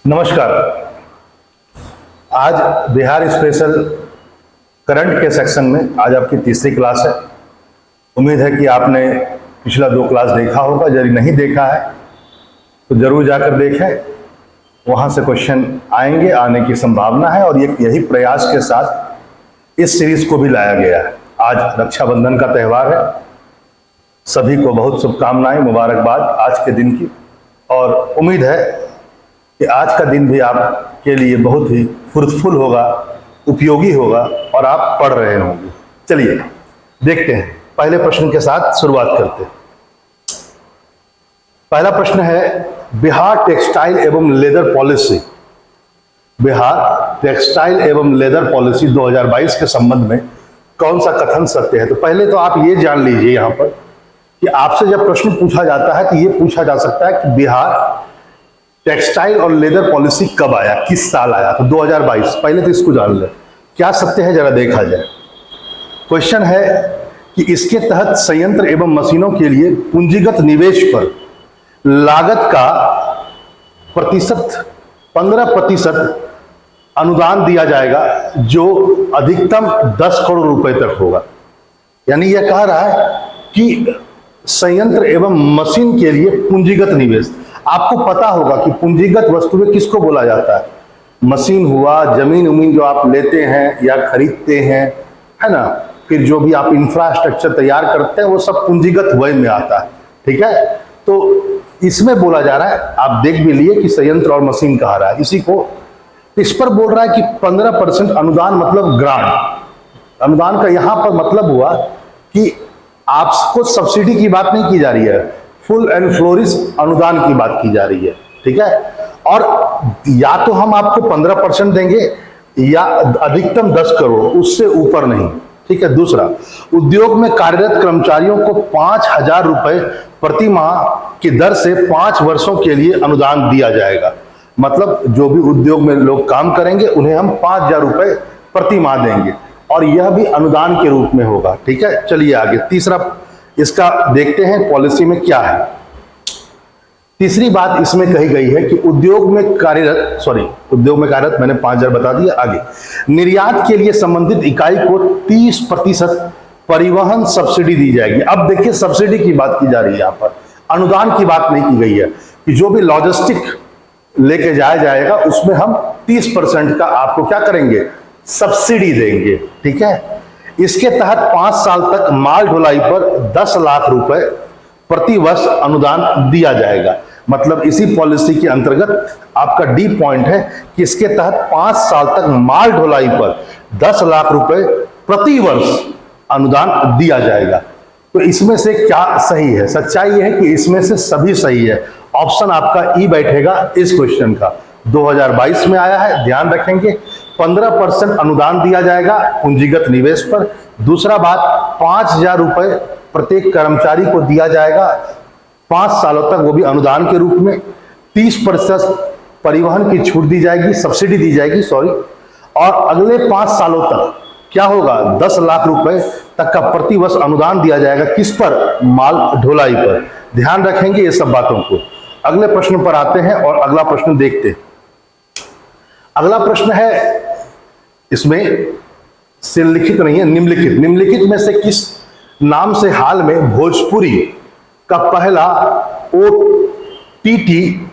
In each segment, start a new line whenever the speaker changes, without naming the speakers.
नमस्कार। आज Bihar special current के सेक्शन में आज आपकी तीसरी क्लास है। उम्मीद है कि आपने पिछला 2 क्लास देखा होगा। यदि नहीं देखा है तो जरूर जाकर देखें, वहाँ से क्वेश्चन आएंगे, आने की संभावना है। और यही प्रयास के साथ इस सीरीज को भी लाया गया है। आज रक्षाबंधन का त्यौहार है, सभी को बहुत शुभकामनाएं, मुबारकबाद आज के दिन की। और उम्मीद है कि आज का दिन भी आपके लिए बहुत ही फ्रूटफुल होगा, उपयोगी होगा और आप पढ़ रहे होंगे। चलिए देखते हैं, पहले प्रश्न के साथ शुरुआत करते हैं। पहला प्रश्न है, बिहार टेक्सटाइल एवं लेदर पॉलिसी, बिहार टेक्सटाइल एवं लेदर पॉलिसी 2022 के संबंध में कौन सा कथन सत्य है। तो पहले तो आप ये जान लीजिए यहाँ पर कि आपसे जब प्रश्न पूछा जाता है तो ये पूछा जा सकता है कि बिहार टेक्सटाइल और लेदर पॉलिसी कब आया, किस साल आया। तो 2022, पहले तो इसको जान ले। क्या सत्य है जरा देखा जाए। क्वेश्चन है कि इसके तहत संयंत्र एवं मशीनों के लिए पूंजीगत निवेश पर लागत का 15% अनुदान दिया जाएगा, जो अधिकतम 10 करोड़ रुपए तक होगा। यानी यह कह रहा है कि संयंत्र एवं मशीन के लिए पूंजीगत निवेश, आपको पता होगा कि पूंजीगत वस्तुएं किसको बोला जाता है। मशीन हुआ, जमीन उमीन जो आप लेते हैं या खरीदते हैं, है ना, फिर जो भी आप इंफ्रास्ट्रक्चर तैयार करते हैं वो सब पूंजीगत व्यय में आता है। ठीक है, तो इसमें बोला जा रहा है, आप देख भी लिए कि संयंत्र और मशीन कहा रहा है, इसी को इस पर बोल रहा है कि 15% अनुदान, मतलब ग्रांट। अनुदान का यहां पर मतलब हुआ कि आपको सब्सिडी की बात नहीं की जा रही है, फुल एंड फ्लोरिश अनुदान की बात की जा रही है। ठीक है, और या तो हम आपको 15% देंगे या अधिकतम 10 करोड़, उससे ऊपर नहीं। ठीक है। दूसरा, उद्योग में कार्यरत कर्मचारियों को 5,000 रुपए प्रति माह की दर से 5 वर्षों के लिए अनुदान दिया जाएगा। मतलब जो भी उद्योग में लोग काम करेंगे उन्हें हम 5,000 रुपए प्रति माह देंगे, और यह भी अनुदान के रूप में होगा। ठीक है, चलिए आगे। तीसरा, इसका देखते हैं पॉलिसी में क्या है। तीसरी बात इसमें कही गई है कि उद्योग में कार्यरत मैंने 5,000 बता दिया। आगे, निर्यात के लिए संबंधित इकाई को 30% परिवहन सब्सिडी दी जाएगी। अब देखिए, सब्सिडी की बात की जा रही है, यहाँ पर अनुदान की बात नहीं की गई है कि जो भी लॉजिस्टिक लेके जाया जाएगा उसमें हम 30% का आपको क्या करेंगे, सब्सिडी देंगे। ठीक है, इसके तहत 5 साल तक माल ढुलाई पर 10 लाख रुपए प्रति वर्ष अनुदान दिया जाएगा। मतलब इसी पॉलिसी के अंतर्गत आपका डी पॉइंट है कि इसके तहत 5 साल तक माल ढुलाई पर 10 लाख रुपए प्रति वर्ष अनुदान दिया जाएगा। तो इसमें से क्या सही है? सच्चाई है कि इसमें से सभी सही है। ऑप्शन आपका ई बैठेगा इस क्वेश्चन का। 2022 में आया है, ध्यान रखेंगे। 15% अनुदान दिया जाएगा पूंजीगत निवेश पर। दूसरा बात, 5,000 रुपए प्रत्येक कर्मचारी को दिया जाएगा 5 सालों तक, वो भी अनुदान के रूप में। 30% परिवहन की छूट दी जाएगी, सब्सिडी दी जाएगी, और अगले 5 सालों तक क्या होगा, 10 लाख रुपए तक का प्रतिवर्ष अनुदान दिया जाएगा। किस पर? माल ढुलाई पर। ध्यान रखेंगे ये सब बातों को। अगले प्रश्न पर आते हैं और अगला प्रश्न देखते हैं। अगला प्रश्न है, इसमें से लिखित नहीं है, निम्नलिखित। निम्नलिखित में से किस नाम से हाल में भोजपुरी का पहला OTT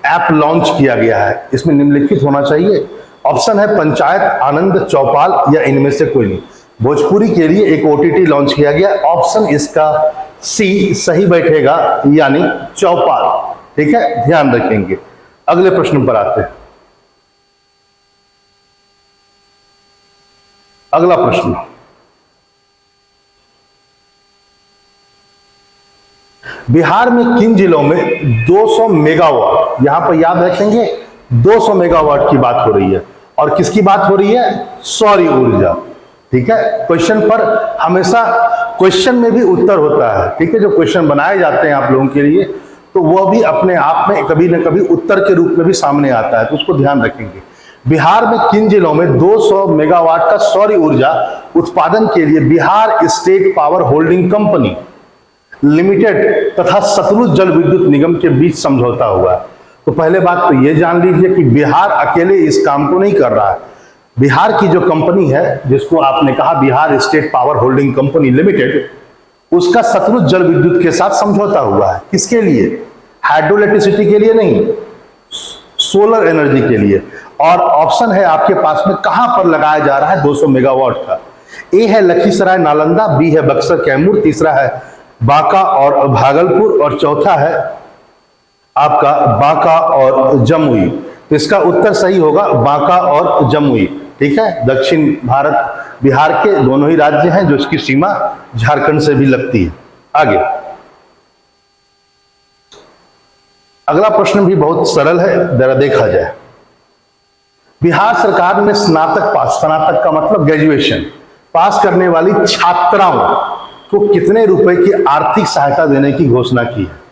ऐप लॉन्च किया गया है? इसमें निम्नलिखित होना चाहिए। ऑप्शन है पंचायत, आनंद, चौपाल, या इनमें से कोई नहीं। भोजपुरी के लिए एक OTT लॉन्च किया गया। ऑप्शन इसका सी सही बैठेगा, यानी चौपाल। ठीक है, ध्यान रखेंगे। अगले प्रश्न पर आते हैं। अगला प्रश्न, बिहार में किन जिलों में 200 मेगावाट, यहां पर याद रखेंगे 200 मेगावाट की बात हो रही है, और किसकी बात हो रही है? सौर ऊर्जा। ठीक है, क्वेश्चन पर हमेशा क्वेश्चन में भी उत्तर होता है। ठीक है, जो क्वेश्चन बनाए जाते हैं आप लोगों के लिए, तो वह भी अपने आप में कभी न कभी उत्तर के रूप में भी सामने आता है, तो उसको ध्यान रखेंगे। बिहार में किन जिलों में 200 मेगावाट का सौर ऊर्जा उत्पादन के लिए Bihar state power holding company limited तथा सतलुज जल विद्युत निगम के बीच समझौता हुआ? तो पहले बात तो ये जान लीजिए कि बिहार अकेले इस काम को नहीं कर रहा है। बिहार की जो कंपनी है, जिसको आपने कहा Bihar state power holding company limited, उसका सतलुज जल विद्युत के साथ समझौता हुआ है। किसके लिए? हाइड्रो इलेक्ट्रिसिटी के लिए नहीं, सोलर एनर्जी के लिए। और ऑप्शन है आपके पास में कहां पर लगाया जा रहा है 200 मेगावाट का। ए है लखीसराय नालंदा, बी है बक्सर कैमूर, तीसरा है बांका और भागलपुर, और चौथा है आपका बांका और जमुई। तो इसका उत्तर सही होगा बांका और जमुई। ठीक है, दक्षिण भारत बिहार के दोनों ही राज्य हैं जो इसकी सीमा झारखंड से भी लगती है। आगे अगला प्रश्न भी बहुत सरल है, जरा देखा जाए। बिहार सरकार ने स्नातक का मतलब ग्रेजुएशन पास करने वाली छात्राओं को कितने रुपए की आर्थिक सहायता देने की घोषणा की है?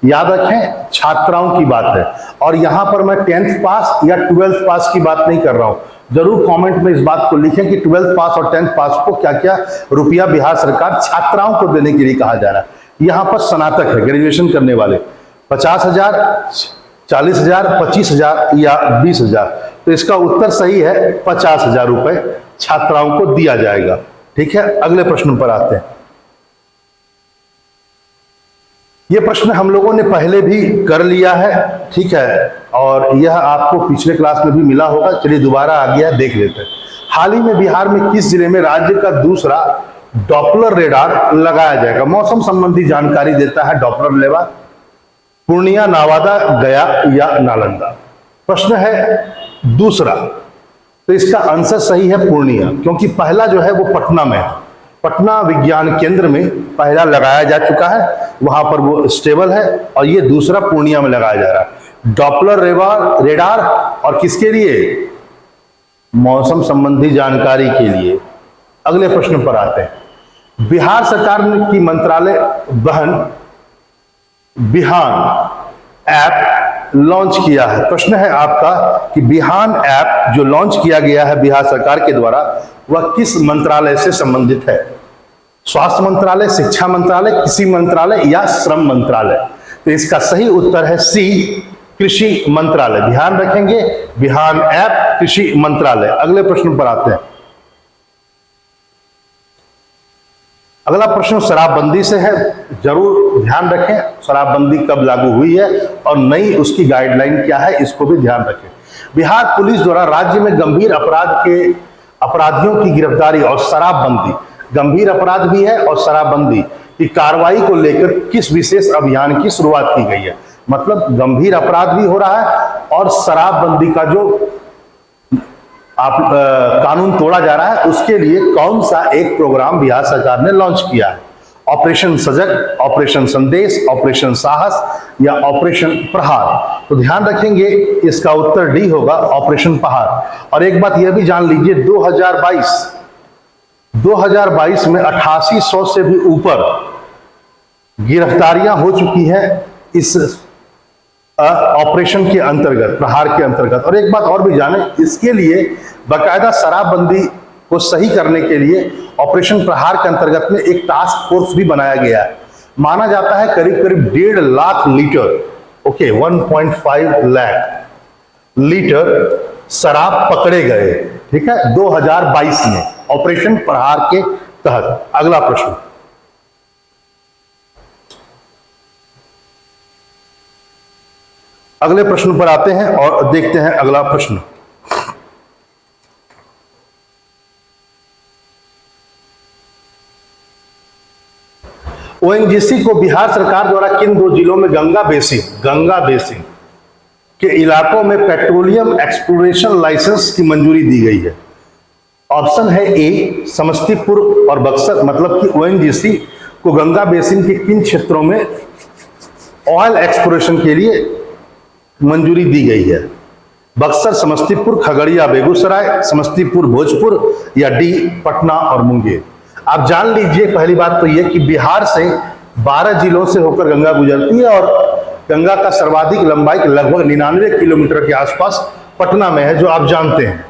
याद रखें, छात्राओं की बात है, और यहां पर मैं 10th पास या 12th पास की बात नहीं कर रहा हूं। जरूर कमेंट में इस बात को लिखें कि 12th पास और 10th पास को क्या क्या रुपया बिहार सरकार छात्राओं को देने के लिए कहा जा रहा है। यहां पर स्नातक है, ग्रेजुएशन करने वाले 50,000, 40,000, 25,000 या 20,000। तो इसका उत्तर सही है 50,000 रुपए छात्राओं को दिया जाएगा। ठीक है, अगले प्रश्न पर आते हैं। यह प्रश्न हम लोगों ने पहले भी कर लिया है, ठीक है, और यह आपको पिछले क्लास में भी मिला होगा। चलिए दोबारा आ गया, देख लेते हैं। हाल ही में बिहार में किस जिले में राज्य का दूसरा डॉपलर रेडार लगाया जाएगा? मौसम संबंधी जानकारी देता है डॉपलर रेडार। पूर्णिया, नवादा, गया या नालंदा? प्रश्न है दूसरा, तो इसका आंसर सही है पूर्णिया, क्योंकि पहला जो है वो पटना में है। पटना विज्ञान केंद्र में पहला लगाया जा चुका है, वहां पर वो स्टेबल है, और ये दूसरा पूर्णिया में लगाया जा रहा है डॉपलर रेडार। और किसके लिए? मौसम संबंधी जानकारी के लिए। अगले प्रश्न पर आते हैं। बिहार सरकार की मंत्रालय बहन बिहान ऐप लॉन्च किया है। प्रश्न है आपका कि बिहान ऐप जो लॉन्च किया गया है बिहार सरकार के द्वारा, वह किस मंत्रालय से संबंधित है? स्वास्थ्य मंत्रालय, शिक्षा मंत्रालय, कृषि मंत्रालय या श्रम मंत्रालय? तो इसका सही उत्तर है सी, कृषि मंत्रालय। ध्यान रखेंगे, बिहान ऐप कृषि मंत्रालय। अगले प्रश्न पर आते हैं। अगला प्रश्न शराबबंदी से है, जरूर ध्यान रखें शराबबंदी कब लागू हुई है और नई उसकी गाइडलाइन क्या है, इसको भी ध्यान रखें। बिहार पुलिस द्वारा राज्य में गंभीर अपराध के अपराधियों की गिरफ्तारी और शराबबंदी, गंभीर अपराध भी है और शराबबंदी की कार्रवाई को लेकर किस विशेष अभियान की शुरुआत की गई है? मतलब गंभीर अपराध भी हो रहा है और शराबबंदी का जो कानून तोड़ा जा रहा है, उसके लिए कौन सा एक प्रोग्राम बिहार सरकार ने लॉन्च किया है? ऑपरेशन सजग, ऑपरेशन संदेश, ऑपरेशन साहस या ऑपरेशन प्रहार? तो ध्यान रखेंगे, इसका उत्तर डी होगा, ऑपरेशन प्रहार। और एक बात यह भी जान लीजिए, 2022 में 8800 से भी ऊपर गिरफ्तारियां हो चुकी हैं इस ऑपरेशन के अंतर्गत, प्रहार के अंतर्गत। और एक बात और भी जाने, इसके लिए बाकायदा शराबबंदी को सही करने के लिए ऑपरेशन प्रहार के अंतर्गत में एक टास्क फोर्स भी बनाया गया है। माना जाता है करीब करीब 1.5 lakh litre, okay 1.5 lakh litre शराब पकड़े गए, ठीक है, 2022 में ऑपरेशन प्रहार के तहत। अगला प्रश्न, अगले प्रश्न पर आते हैं और देखते हैं अगला प्रश्न। ओएनजीसी को बिहार सरकार द्वारा किन 2 जिलों में गंगा बेसिन के इलाकों में पेट्रोलियम एक्सप्लोरेशन लाइसेंस की मंजूरी दी गई है? ऑप्शन है ए, समस्तीपुर और बक्सर, मतलब कि ओएनजीसी को गंगा बेसिन के किन क्षेत्रों में ऑयल एक्सप्लोरेशन के लिए मंजूरी दी गई है? बक्सर, समस्तीपुर, खगड़िया, बेगूसराय, समस्तीपुर, भोजपुर या डी, पटना और मुंगेर? आप जान लीजिए, पहली बात तो यह कि बिहार से 12 जिलों से होकर गंगा गुजरती है और गंगा का सर्वाधिक लंबाई लगभग 99 किलोमीटर के आसपास पटना में है, जो आप जानते हैं।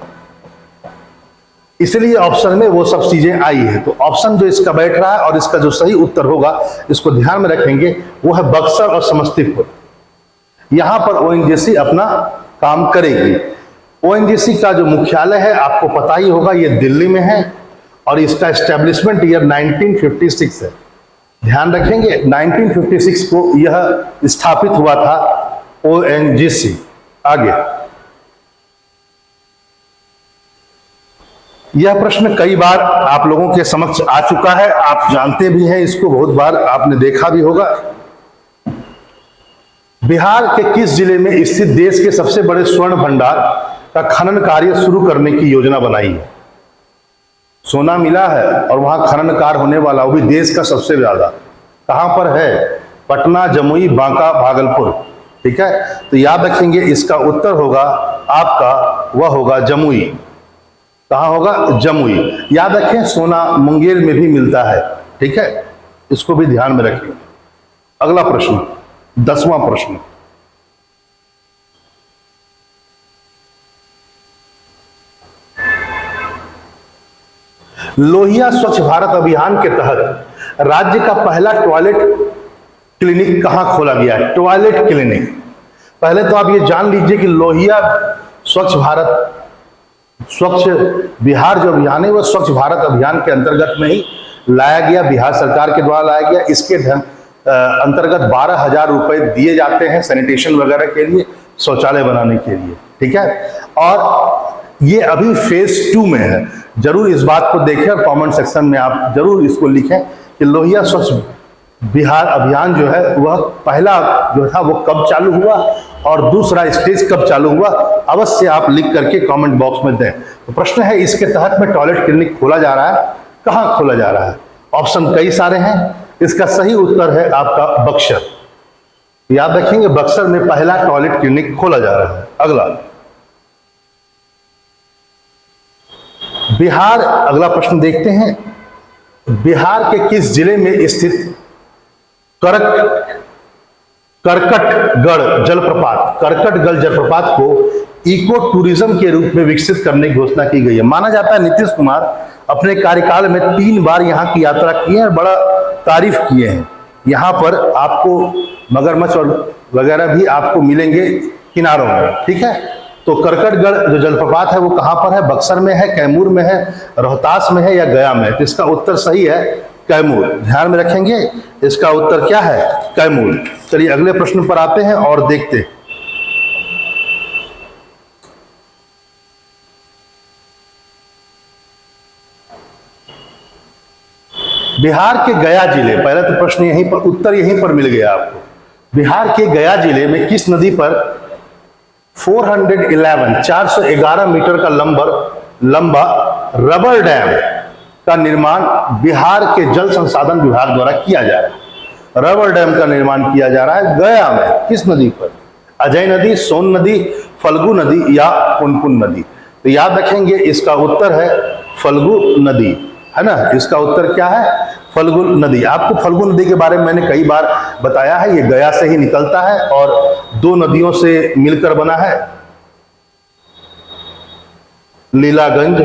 इसलिए ऑप्शन में वो सब चीजें आई है। तो ऑप्शन जो इसका बैठ रहा है और इसका जो सही उत्तर होगा, इसको ध्यान में रखेंगे, वो है बक्सर और समस्तीपुर। यहां पर ओएनजीसी अपना काम करेगी। ओएनजीसी का जो मुख्यालय है आपको पता ही होगा, ये दिल्ली में है और इसका एस्टेब्लिशमेंट ईयर 1956 है। ध्यान रखेंगे 1956 को यह स्थापित हुआ था ओएनजीसी। आगे, यह प्रश्न कई बार आप लोगों के समक्ष आ चुका है, आप जानते भी हैं इसको, बहुत बार आपने देखा भी होगा। बिहार के किस जिले में स्थित देश के सबसे बड़े स्वर्ण भंडार का खनन कार्य शुरू करने की योजना बनाई है? सोना मिला है और वहां खनन कार्य होने वाला, वो भी देश का सबसे ज्यादा। कहां पर है? पटना, जमुई, बांका, भागलपुर। ठीक है, तो याद रखेंगे इसका उत्तर होगा आपका, वह होगा जमुई। कहां होगा? जमुई। याद रखें सोना मुंगेर में भी मिलता है। ठीक है, इसको भी ध्यान में रखें। अगला प्रश्न, 10वां प्रश्न, लोहिया स्वच्छ भारत अभियान के तहत राज्य का पहला टॉयलेट क्लिनिक कहां खोला गया है? Toilet clinic. पहले तो आप ये जान लीजिए कि लोहिया स्वच्छ भारत, स्वच्छ बिहार जो अभियान है वह स्वच्छ भारत अभियान के अंतर्गत में ही लाया गया, बिहार सरकार के द्वारा लाया गया। इसके अंतर्गत 12,000 रुपए दिए जाते हैं सैनिटेशन वगैरह के लिए, शौचालय बनाने के लिए। ठीक है, और ये अभी फेज 2 में है। जरूर इस बात को देखें और कमेंट सेक्शन में आप जरूर इसको लिखें कि लोहिया स्वच्छ बिहार अभियान जो है वह पहला जो था वो कब चालू हुआ और दूसरा स्टेज कब चालू हुआ, अवश्य आप लिख करके कमेंट बॉक्स में दें। तो प्रश्न है इसके तहत में टॉयलेट क्लिनिक खोला जा रहा है, कहां खोला जा रहा है? ऑप्शन कई सारे हैं, इसका सही उत्तर है आपका बक्सर। याद रखेंगे बक्सर में पहला टॉयलेट क्लिनिक खोला जा रहा है। अगला बिहार, अगला प्रश्न देखते हैं, बिहार के किस जिले में स्थित करकटगढ़ जलप्रपात को इको टूरिज्म के रूप में विकसित करने की घोषणा की गई है? माना जाता है नीतीश कुमार अपने कार्यकाल में 3 बार यहाँ की यात्रा की है, बड़ा तारीफ किए हैं। यहाँ पर आपको मगरमच्छ और वगैरह भी आपको मिलेंगे किनारों में। ठीक है, तो करकटगढ़ जो जलप्रपात है वो कहां पर है? बक्सर में है, कैमूर में है, रोहतास में है या गया में? तो इसका उत्तर सही है कैमूर। ध्यान में रखेंगे इसका उत्तर क्या है? कैमूर। चलिए अगले प्रश्न पर आते हैं और देखते हैं। बिहार के गया जिले, पहला तो प्रश्न यहीं पर, उत्तर यहीं पर मिल गया आपको। बिहार के गया जिले में किस नदी पर 411 मीटर का लंबा रबर डैम का निर्माण बिहार के जल संसाधन विभाग द्वारा किया जा रहा है? रबर डैम का निर्माण किया जा रहा है गया में। किस नदी पर? अजय नदी, सोन नदी, फल्गु नदी या पुनपुन नदी? तो याद रखेंगे इसका उत्तर है फल्गु नदी, है ना। इसका उत्तर क्या है? फल्गु नदी। आपको फल्गु नदी के बारे में मैंने कई बार बताया है, ये गया से ही निकलता है और 2 नदियों से मिलकर बना है, लीलागंज,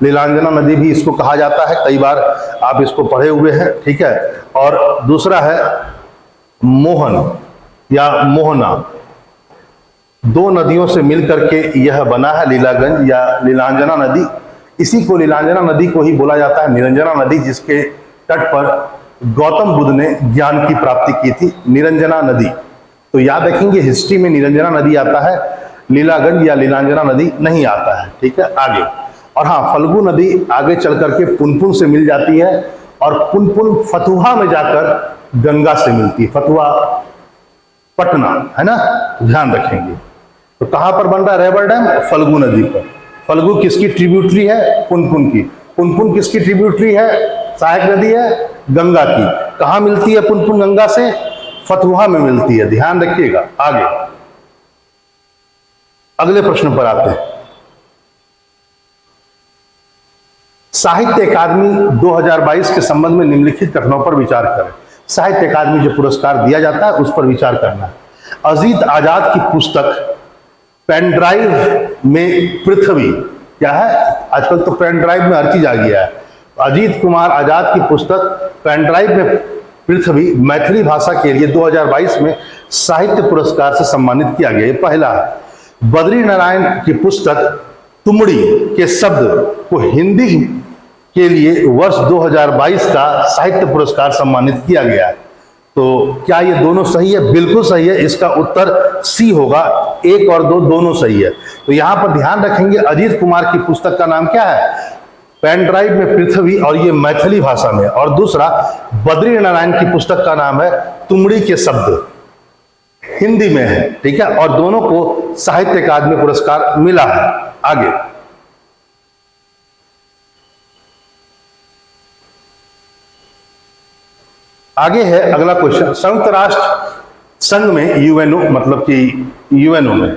लीलांजना नदी भी इसको कहा जाता है, कई बार आप इसको पढ़े हुए हैं। ठीक है, और दूसरा है मोहन या मोहना। 2 नदियों से मिलकर के यह बना है लीलागंज या लीलांजना नदी। इसी को, लीलांजना नदी को ही बोला जाता है निरंजना नदी, जिसके तट पर गौतम बुद्ध ने ज्ञान की प्राप्ति की थी, निरंजना नदी। तो याद रखेंगे हिस्ट्री में निरंजना नदी आता है, लीलागंज या लीलांजना नदी नहीं आता है। ठीक है, आगे। और हाँ, फल्गु नदी आगे चल करके पुनपुन से मिल जाती है और पुनपुन फतुहा में जाकर गंगा से मिलती है, फतुहा पटना, है ना। ध्यान रखेंगे। तो कहां पर बन रहा है रबर डैम? फल्गु नदी पर। फल्गु किसकी ट्रिब्यूटरी है? पुनपुन की। पुनपुन किसकी ट्रिब्यूटरी है? सहायक नदी है गंगा की। कहां मिलती है पुनपुन गंगा से? फतुहा में मिलती है। ध्यान रखिएगा। आगे अगले प्रश्न पर आते हैं। साहित्य अकादमी 2022 के संबंध में निम्नलिखित घटनाओं पर विचार करें। साहित्य अकादमी जो पुरस्कार दिया जाता है उस पर विचार करना है। अजीत आजाद की पुस्तक पेन ड्राइव में पृथ्वी, क्या है? आजकल तो पेन ड्राइव में हर चीज आ गया है। अजीत कुमार आजाद की पुस्तक पेन ड्राइव में पृथ्वी मैथिली भाषा के लिए 2022 में साहित्य पुरस्कार से सम्मानित किया गया। ये पहला है। बद्री नारायण की पुस्तक तुमड़ी के शब्द को हिंदी के लिए वर्ष 2022 का साहित्य पुरस्कार सम्मानित किया गया है। तो क्या ये दोनों सही है? बिल्कुल सही है। इसका उत्तर सी होगा। 1 और 2 दोनों सही है। तो यहां पर ध्यान रखेंगे, अजीत कुमार की पुस्तक का नाम क्या है? पेन ड्राइव में पृथ्वी, और ये मैथिली भाषा में। और दूसरा बद्री नारायण की पुस्तक का नाम है तुमड़ी के शब्द, हिंदी में है। ठीक है, और दोनों को साहित्य अकादमी पुरस्कार मिला है। आगे आगे है अगला क्वेश्चन। संयुक्त राष्ट्र संघ में यूएनओ, मतलब कि यूएनओ में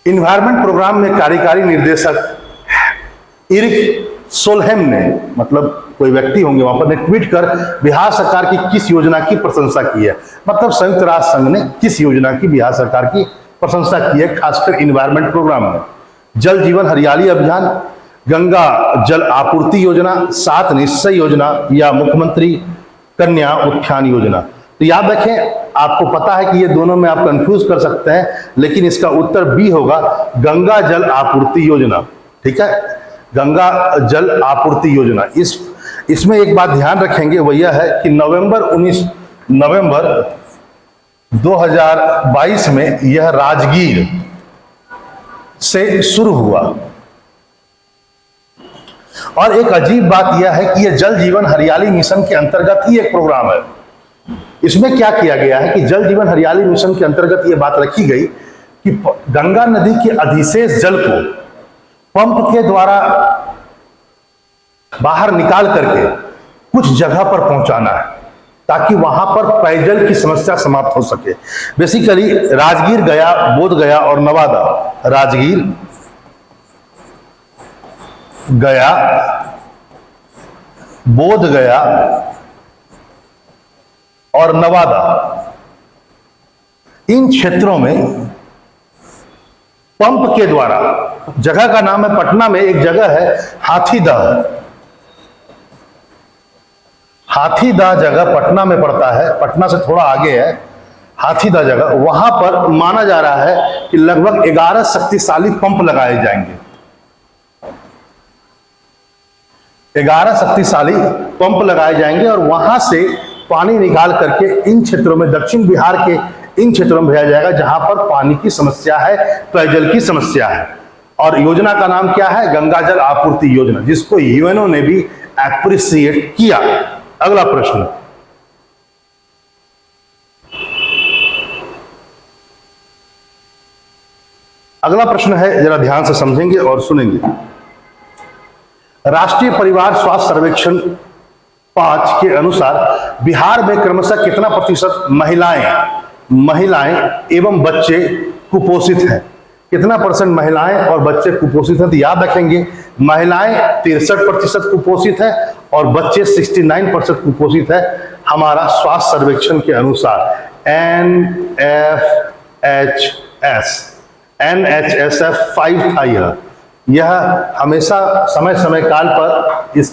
इन्वायरमेंट प्रोग्राम में कार्यकारी निर्देशक इरिक सोलहेम ने, मतलब कोई व्यक्ति होंगे वहां पर, ने ट्वीट कर बिहार सरकार की किस योजना की प्रशंसा की है? मतलब संयुक्त राष्ट्र संघ ने किस योजना की बिहार सरकार की प्रशंसा की है, खासकर इन्वायरमेंट प्रोग्राम में? जल जीवन हरियाली अभियान, गंगा जल आपूर्ति योजना, 7 निश्चय योजना, या मुख्यमंत्री कन्या उत्थान योजना? तो याद रखें, आपको पता है कि ये दोनों में आप कंफ्यूज कर सकते हैं, लेकिन इसका उत्तर बी होगा, गंगा जल आपूर्ति योजना। ठीक है, गंगा जल आपूर्ति योजना। इसमें एक बात ध्यान रखेंगे, वो यह है कि नवंबर 2022 में यह राजगीर से शुरू हुआ। और एक अजीब बात यह है कि यह जल जीवन हरियाली मिशन के अंतर्गत ही एक प्रोग्राम है। इसमें क्या किया गया है कि जल जीवन हरियाली मिशन के अंतर्गत यह बात रखी गई कि गंगा नदी के अधिशेष जल को पंप के द्वारा बाहर निकाल करके कुछ जगह पर पहुंचाना है, ताकि वहां पर पेयजल की समस्या समाप्त हो सके। बेसिकली राजगीर गया, बोध गया और नवादा, राजगीर गया, बोध गया और नवादा, इन क्षेत्रों में पंप के द्वारा, जगह का नाम है, पटना में एक जगह है हाथीदह। हाथीदह जगह पटना में पड़ता है, पटना से थोड़ा आगे है हाथीदह जगह। वहां पर माना जा रहा है कि लगभग 11 शक्तिशाली पंप लगाए जाएंगे। 11 शक्तिशाली पंप लगाए जाएंगे और वहां से पानी निकाल करके इन क्षेत्रों में, दक्षिण बिहार के इन क्षेत्रों में भेजा जाएगा जहां पर पानी की समस्या है, पेयजल की समस्या है। और योजना का नाम क्या है? गंगा जल आपूर्ति योजना, जिसको यूएनओ ने भी एप्रिशिएट किया। अगला प्रश्न, अगला प्रश्न है, जरा ध्यान से समझेंगे और सुनेंगे। राष्ट्रीय परिवार स्वास्थ्य सर्वेक्षण 5 के अनुसार बिहार में क्रमशः कितना प्रतिशत महिलाएं एवं बच्चे कुपोषित हैं? कितना परसेंट महिलाएं और बच्चे कुपोषित हैं? तो याद रखेंगे, महिलाएं 63% कुपोषित है और बच्चे 69% कुपोषित है, हमारा स्वास्थ्य सर्वेक्षण के अनुसार। NHSF 5 था यह हमेशा समय समय काल पर इस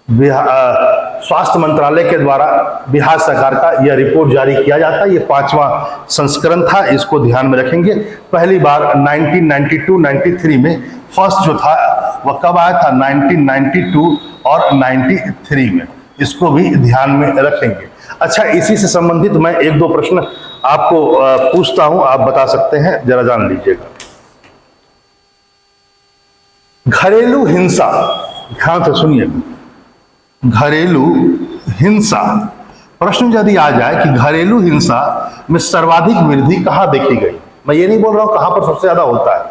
स्वास्थ्य मंत्रालय के द्वारा बिहार सरकार का यह रिपोर्ट जारी किया जाता है। ये 5वां संस्करण था, इसको ध्यान में रखेंगे। पहली बार 1992-93 में, फर्स्ट जो था वह कब आया था? 1992 और 93 में। इसको भी ध्यान में रखेंगे। अच्छा, इसी से संबंधित मैं 1-2 प्रश्न आपको पूछता हूं, आप बता सकते हैं, जरा जान लीजिएगा। घरेलू हिंसा, ध्यान से सुनिएगा, घरेलू हिंसा। प्रश्न यदि आ जाए कि घरेलू हिंसा में सर्वाधिक वृद्धि कहां देखी गई, मैं ये नहीं बोल रहा हूं कहां पर सबसे ज्यादा होता है,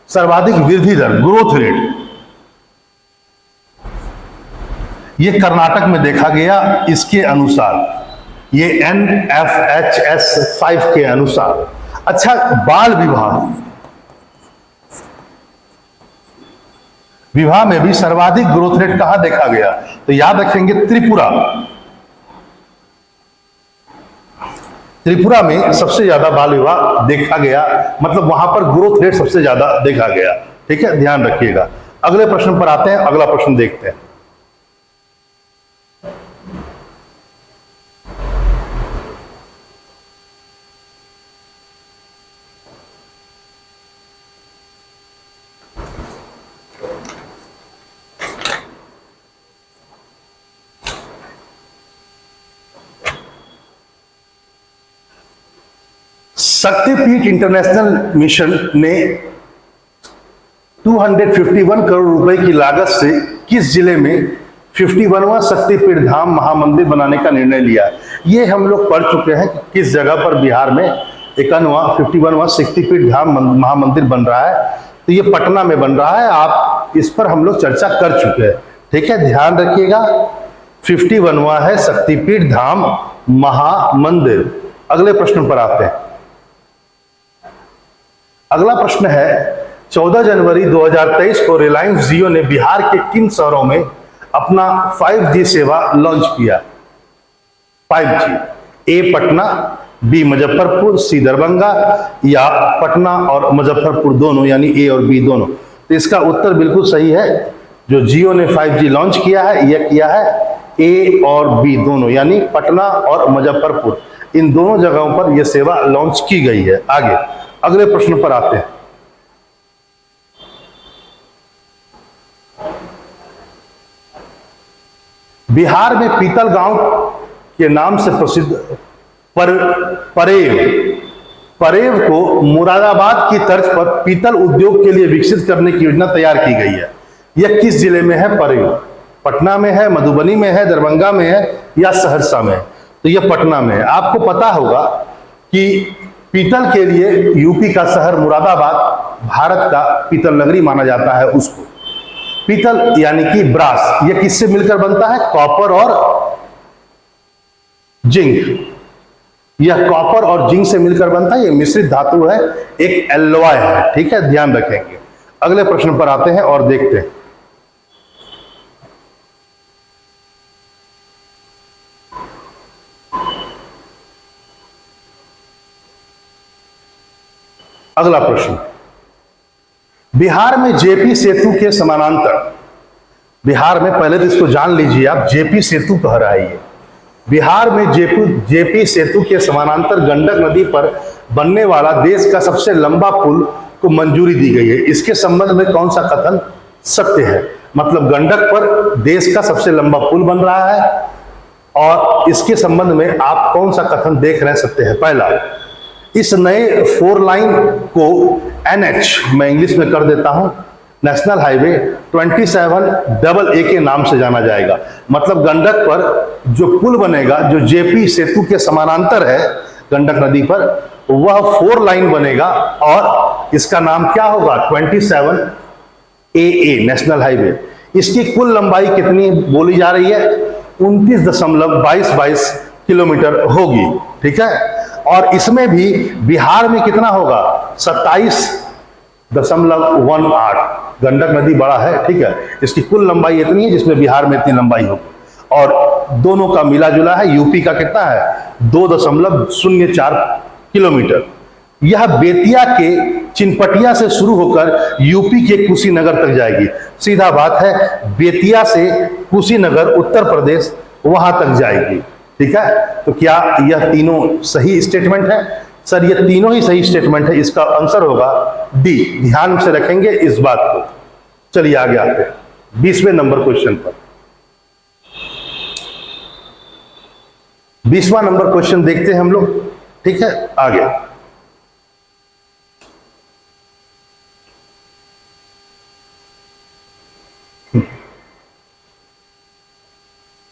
सर्वाधिक वृद्धि दर, ग्रोथ रेट, ये कर्नाटक में देखा गया। इसके अनुसार, ये NFHS 5 के अनुसार। अच्छा, बाल विवाह में भी सर्वाधिक ग्रोथ रेट कहां देखा गया? तो याद रखेंगे, त्रिपुरा में सबसे ज्यादा बाल विवाह देखा गया, मतलब वहां पर ग्रोथ रेट सबसे ज्यादा देखा गया। ठीक है, ध्यान रखिएगा। अगले प्रश्न पर आते हैं, अगला प्रश्न देखते हैं। शक्तिपीठ इंटरनेशनल मिशन ने 251 करोड़ रुपए की लागत से किस जिले में 51वां शक्तिपीठ धाम महामंदिर बनाने का निर्णय लिया? ये हम लोग पढ़ चुके हैं कि किस जगह पर बिहार में 51वां शक्तिपीठ धाम महामंदिर बन रहा है। तो ये पटना में बन रहा है। आप इस पर हम लोग चर्चा कर चुके हैं, ठीक है, ध्यान रखिएगा। 51वां है शक्तिपीठ धाम महामंदिर। अगले प्रश्न पर आते हैं। अगला प्रश्न है 14 जनवरी 2023 को रिलायंस जियो ने बिहार के किन शहरों में अपना 5G सेवा लॉन्च किया? 5G, ए पटना, बी मुजफ्फरपुर, सी दरभंगा या पटना और मुजफ्फरपुर दोनों, यानी ए और बी दोनों। तो इसका उत्तर बिल्कुल सही है। जो जियो ने 5G लॉन्च किया है, यह किया है ए और बी दोनों, यानी पटना और मुजफ्फरपुर, इन दोनों जगहों पर यह सेवा लॉन्च की गई है। आगे अगले प्रश्न पर आते हैं। बिहार में पीतल गांव के नाम से प्रसिद्ध परेव को मुरादाबाद की तर्ज पर पीतल उद्योग के लिए विकसित करने की योजना तैयार की गई है। यह किस जिले में है? परेव पटना में है, मधुबनी में है, दरभंगा में है या सहरसा में है? तो यह पटना में है। आपको पता होगा कि पीतल के लिए यूपी का शहर मुरादाबाद भारत का पीतल नगरी माना जाता है। उसको पीतल यानी कि ब्रास, यह किससे मिलकर बनता है? कॉपर और जिंक। यह कॉपर और जिंक से मिलकर बनता है। यह मिश्रित धातु है, एक एलॉय है, ठीक है, ध्यान रखेंगे। अगले प्रश्न पर आते हैं और देखते हैं। अगला प्रश्न, बिहार में जेपी सेतु के समानांतर, बिहार में, पहले तो इसको जान लीजिए आप, जेपी सेतु कह रहा है ये। बिहार में जेपी सेतु के समानांतर गंडक नदी पर बनने वाला देश का सबसे लंबा पुल को मंजूरी दी गई है। इसके संबंध में कौन सा कथन सत्य है? मतलब गंडक पर देश का सबसे लंबा पुल बन रहा है और इसके संबंध में आप कौन सा कथन देख रहे हैं सत्य है? पहला, इस नए 4 लाइन को NH, मैं इंग्लिश में कर देता हूं, नेशनल हाईवे 27AA के नाम से जाना जाएगा। मतलब गंडक पर जो पुल बनेगा, जो जेपी सेतु के समानांतर है गंडक नदी पर, वह 4 लाइन बनेगा और इसका नाम क्या होगा? 27AA national highway. इसकी कुल लंबाई कितनी बोली जा रही है? 29.22 किलोमीटर होगी, ठीक है। और इसमें भी बिहार में कितना होगा? 27.18। गंडक नदी बड़ा है, ठीक है, इसकी कुल लंबाई इतनी है जिसमें बिहार में इतनी लंबाई होगी। और दोनों का मिला जुला है। यूपी का कितना है? 2.04 किलोमीटर। यह बेतिया के चिनपटिया से शुरू होकर यूपी के कुशीनगर तक जाएगी। सीधा बात है, बेतिया से कुशीनगर उत्तर प्रदेश वहां तक जाएगी, ठीक है। तो क्या यह तीनों सही स्टेटमेंट है? सर ये तीनों ही सही स्टेटमेंट है। इसका आंसर होगा डी। ध्यान से रखेंगे इस बात को। चलिए आगे आते हैं 20वें नंबर क्वेश्चन पर। 20वां नंबर क्वेश्चन देखते हैं हम लोग, ठीक है। आगे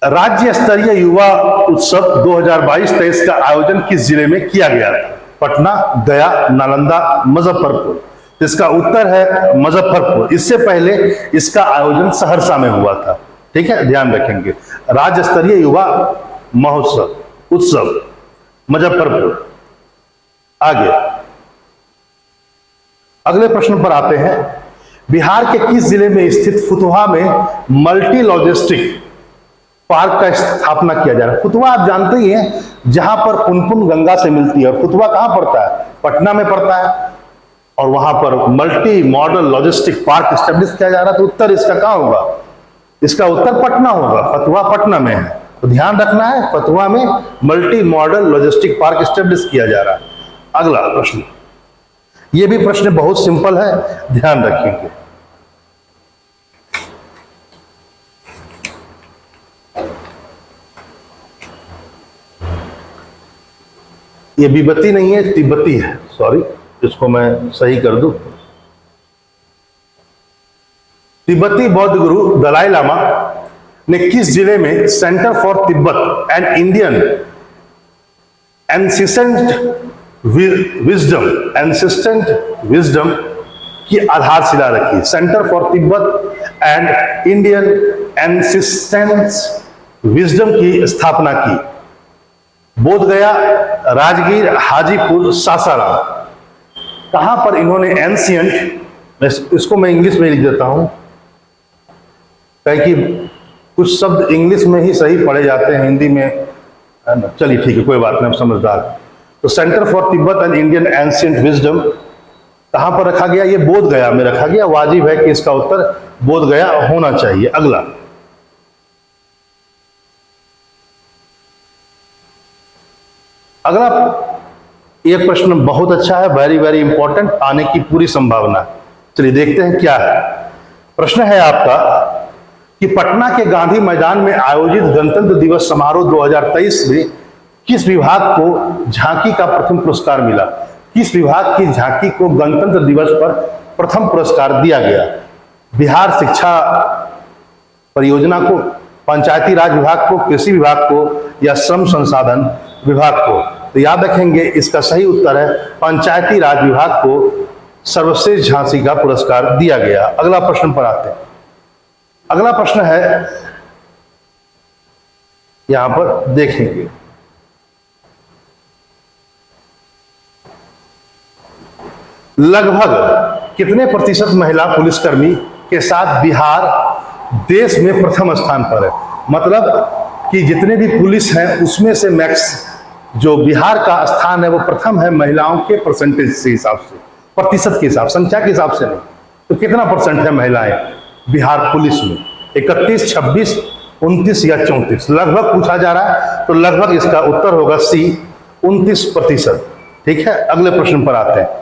राज्य स्तरीय युवा उत्सव 2022-23 का आयोजन किस जिले में किया गया था? पटना, गया, नालंदा, मुजफ्फरपुर। इसका उत्तर है मुजफ्फरपुर। इससे पहले इसका आयोजन सहरसा में हुआ था, ठीक है, ध्यान रखेंगे। राज्य स्तरीय युवा महोत्सव उत्सव मुजफ्फरपुर। आगे अगले प्रश्न पर आते हैं। बिहार के किस जिले में स्थित फुतुहा में मल्टी लॉजिस्टिक पार्क का स्थापना किया जा रहा है? फुतुहा आप जानते ही हैं, जहां पर पुनपुन गंगा से मिलती है। और फुतुहा कहां पड़ता है? पटना में पड़ता है। और वहां पर multi modal logistic park establish किया जा रहा है। तो उत्तर इसका कहां होगा? इसका उत्तर पटना होगा। फतुहा पटना में है, तो ध्यान रखना है, फतुहा में multi modal logistic park establish किया जा रहा है। अगला प्रश्न, यह भी प्रश्न बहुत सिंपल है, ध्यान रखेंगे। ये विभूति नहीं है, तिब्बती है, सॉरी, इसको मैं सही कर दूं। तिब्बती बौद्ध गुरु दलाई लामा ने किस जिले में centre for Tibet and Indian ancient wisdom की आधारशिला रखी? Centre for Tibet and Indian ancient wisdom की स्थापना की? बोधगया, राजगीर, हाजीपुर, सासाराम। कहां पर इन्होंने एंशियंट, इसको मैं इंग्लिश में लिख देता हूं, कि कुछ शब्द इंग्लिश में ही सही पढ़े जाते हैं, हिंदी में है ना। चलिए ठीक है, कोई बात नहीं, समझदार। तो centre for Tibet and Indian ancient wisdom कहां पर रखा गया? ये बोधगया में रखा गया। वाजिब है कि इसका उत्तर बोधगया होना चाहिए। अगला, ये प्रश्न बहुत अच्छा है, वेरी वेरी इंपॉर्टेंट, आने की पूरी संभावना। चलिए देखते हैं क्या है। प्रश्न है आपका कि पटना के गांधी मैदान में आयोजित गणतंत्र दिवस समारोह 2023 में किस विभाग को झांकी का प्रथम पुरस्कार मिला? किस विभाग की झांकी को गणतंत्र दिवस पर प्रथम पुरस्कार दिया गया? बिहार शिक्षा परियोजना को, पंचायती राज विभाग को, कृषि विभाग को, या श्रम संसाधन विभाग को? तो याद रखेंगे, इसका सही उत्तर है पंचायती राज विभाग को सर्वश्रेष्ठ झांसी का पुरस्कार दिया गया। अगला प्रश्न पर आते हैं। अगला प्रश्न है, यहां पर देखेंगे, लगभग कितने प्रतिशत महिला पुलिसकर्मी के साथ बिहार देश में प्रथम स्थान पर है? मतलब कि जितने भी पुलिस हैं उसमें से मैक्स जो बिहार का स्थान है वो प्रथम है, महिलाओं के परसेंटेज के हिसाब से, प्रतिशत के हिसाब, संख्या के हिसाब से नहीं। तो कितना परसेंट है महिलाएं बिहार पुलिस में? 31, 26, 29 या 34? लगभग पूछा जा रहा है, तो लगभग इसका उत्तर होगा सी, 29%। ठीक है, अगले प्रश्न पर आते हैं।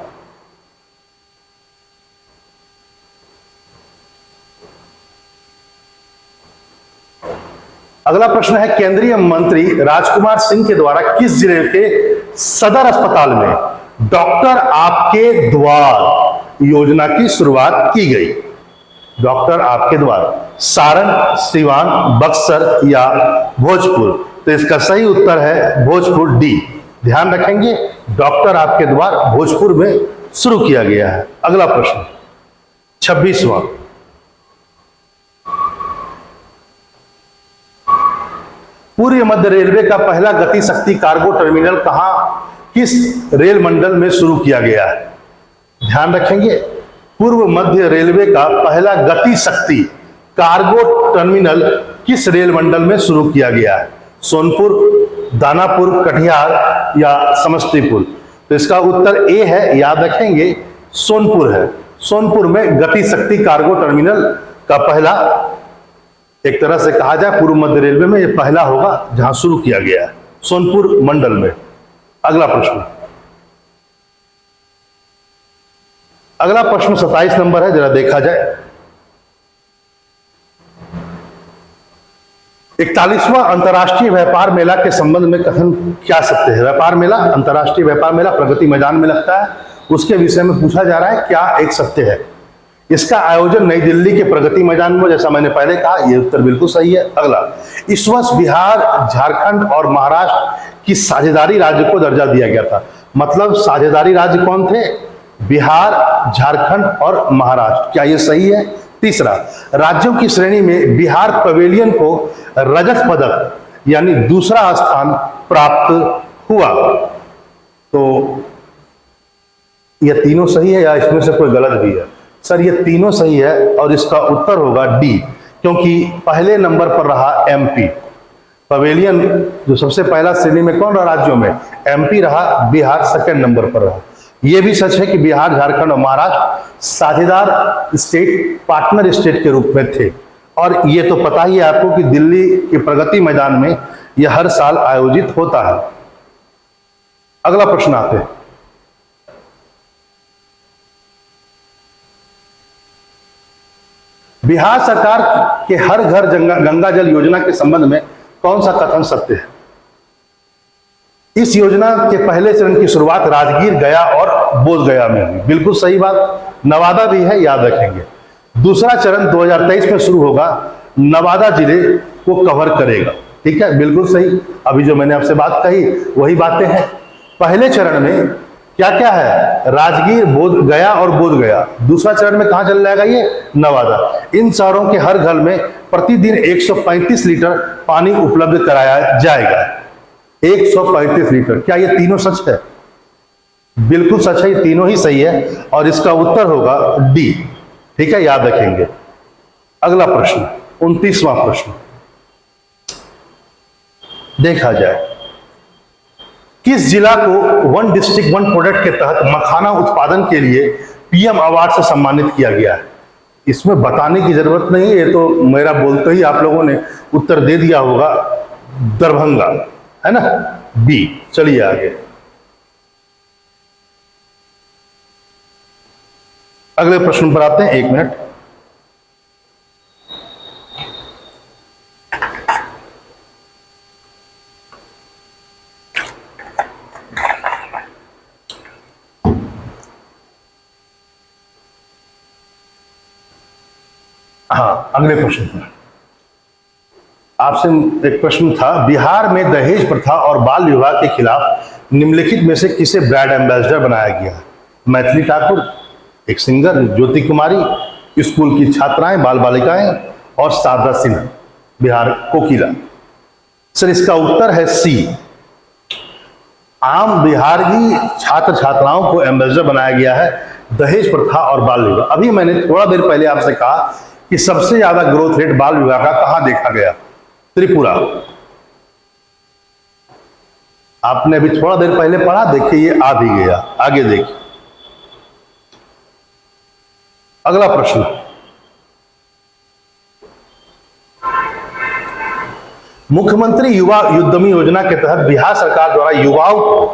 अगला प्रश्न है, केंद्रीय मंत्री राजकुमार सिंह के द्वारा किस जिले के सदर अस्पताल में डॉक्टर आपके द्वार योजना की शुरुआत की गई? डॉक्टर आपके द्वार, सारण, सिवान, बक्सर या भोजपुर? तो इसका सही उत्तर है भोजपुर, डी। ध्यान रखेंगे, डॉक्टर आपके द्वार भोजपुर में शुरू किया गया है। अगला प्रश्न 26वां, पूर्व मध्य रेलवे का पहला गति शक्ति कार्गो टर्मिनल कहां, किस रेल मंडल में शुरू किया गया है? ध्यान रखेंगे, पूर्व मध्य रेलवे का पहला गति शक्ति कार्गो टर्मिनल किस रेल मंडल में शुरू किया गया है? सोनपुर, दानापुर, कटिहार या समस्तीपुर? तो इसका उत्तर ए है, याद रखेंगे, सोनपुर है। सोनपुर में गति शक्ति कार्गो टर्मिनल का पहला, एक तरह से कहा जाए पूर्व मध्य रेलवे में यह पहला होगा जहां शुरू किया गया है, सोनपुर मंडल में। अगला प्रश्न, अगला प्रश्न 27 नंबर है, जरा देखा जाए। 41वां अंतर्राष्ट्रीय व्यापार मेला के संबंध में कथन क्या सत्य है? व्यापार मेला, अंतर्राष्ट्रीय व्यापार मेला प्रगति मैदान में लगता है, उसके विषय में पूछा जा रहा है, क्या एक सत्य है? इसका आयोजन नई दिल्ली के प्रगति मैदान में, जैसा मैंने पहले कहा, यह उत्तर बिल्कुल सही है। अगला, इस वर्ष बिहार, झारखंड और महाराष्ट्र की साझेदारी राज्य को दर्जा दिया गया था। मतलब साझेदारी राज्य कौन थे? बिहार, झारखंड और महाराष्ट्र। क्या यह सही है? तीसरा, राज्यों की श्रेणी में बिहार पवेलियन को रजत पदक यानी दूसरा स्थान प्राप्त हुआ। तो यह तीनों सही है या इसमें से कोई गलत भी है? सर ये तीनों सही है और इसका उत्तर होगा डी, क्योंकि पहले नंबर पर रहा एमपी पवेलियन, जो सबसे पहला श्रेणी में कौन रहा राज्यों में? एमपी रहा, बिहार सेकंड नंबर पर रहा। यह भी सच है कि बिहार, झारखंड और महाराष्ट्र साझेदार स्टेट, पार्टनर स्टेट के रूप में थे। और ये तो पता ही है आपको कि दिल्ली के प्रगति मैदान में यह हर साल आयोजित होता है। अगला प्रश्न आते हैं, बिहार सरकार के हर घर गंगा जल योजना के संबंध में कौन सा कथन सत्य है? इस योजना के पहले चरण की शुरुआत राजगीर, गया और बोधगया में हुई। बिल्कुल सही बात, नवादा भी है, याद रखेंगे। दूसरा चरण 2023 में शुरू होगा, नवादा जिले को कवर करेगा। ठीक है, बिल्कुल सही। अभी जो मैंने आपसे बात कही वही बातें हैं। पहले चरण में क्या क्या है, राजगीर, बोध गया और बोधगया। दूसरा चरण में कहां चल जाएगा, ये नवादा। इन शहरों के हर घर में प्रतिदिन 135 लीटर पानी उपलब्ध कराया जाएगा। 135 लीटर। क्या ये तीनों सच है? बिल्कुल सच है, ये तीनों ही सही है और इसका उत्तर होगा डी। ठीक है, याद रखेंगे। अगला प्रश्न, 29वां प्रश्न देखा जाए। किस जिला को वन डिस्ट्रिक्ट वन प्रोडक्ट के तहत मखाना उत्पादन के लिए पीएम अवार्ड से सम्मानित किया गया है? इसमें बताने की जरूरत नहीं है, ये तो मेरा बोलते ही आप लोगों ने उत्तर दे दिया होगा, दरभंगा, है ना, बी। चलिए आगे, अगले प्रश्न पर आते हैं। 1 मिनट। हाँ, अगले प्रश्न पर आपसे एक प्रश्न था, बिहार में दहेज प्रथा और बाल विवाह के खिलाफ निम्नलिखित में से किसे ब्रांड एम्बेसडर बनाया गया? मैथिली ठाकुर, एक सिंगर, ज्योति कुमारी, स्कूल की छात्राएं, बाल बालिकाएं, और शारदा सिन्हा, बिहार कोकिला। सर इसका उत्तर है सी। आम बिहार की छात्र छात्राओं को एम्बेसडर बनाया गया है दहेज प्रथा और बाल विवाह। अभी मैंने थोड़ा देर पहले आपसे कहा कि सबसे ज्यादा ग्रोथ रेट बाल विवाह का कहां देखा गया? त्रिपुरा। आपने अभी थोड़ा देर पहले पढ़ा, देखिए ये आ भी गया। आगे देखिए, अगला प्रश्न, मुख्यमंत्री युवा उद्यमी योजना के तहत बिहार सरकार द्वारा युवाओं को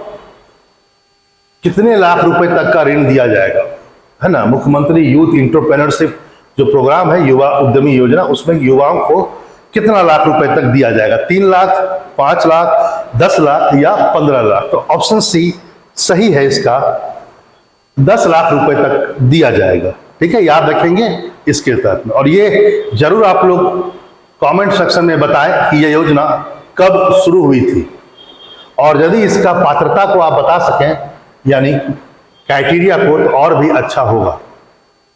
कितने लाख रुपए तक का ऋण दिया जाएगा? है ना, मुख्यमंत्री यूथ एंटरप्रेन्योरशिप जो प्रोग्राम है, युवा उद्यमी योजना, उसमें युवाओं को कितना लाख रुपए तक दिया जाएगा? 3 लाख, 5 लाख, 10 लाख या 15 लाख? तो ऑप्शन सी सही है इसका, 10 लाख रुपए तक दिया जाएगा। ठीक है, याद रखेंगे इसके तहत में। और ये जरूर आप लोग कमेंट सेक्शन में बताएं कि यह योजना कब शुरू हुई थी, और यदि इसका पात्रता को आप बता सकें, यानी क्राइटेरिया को, तो और भी अच्छा होगा।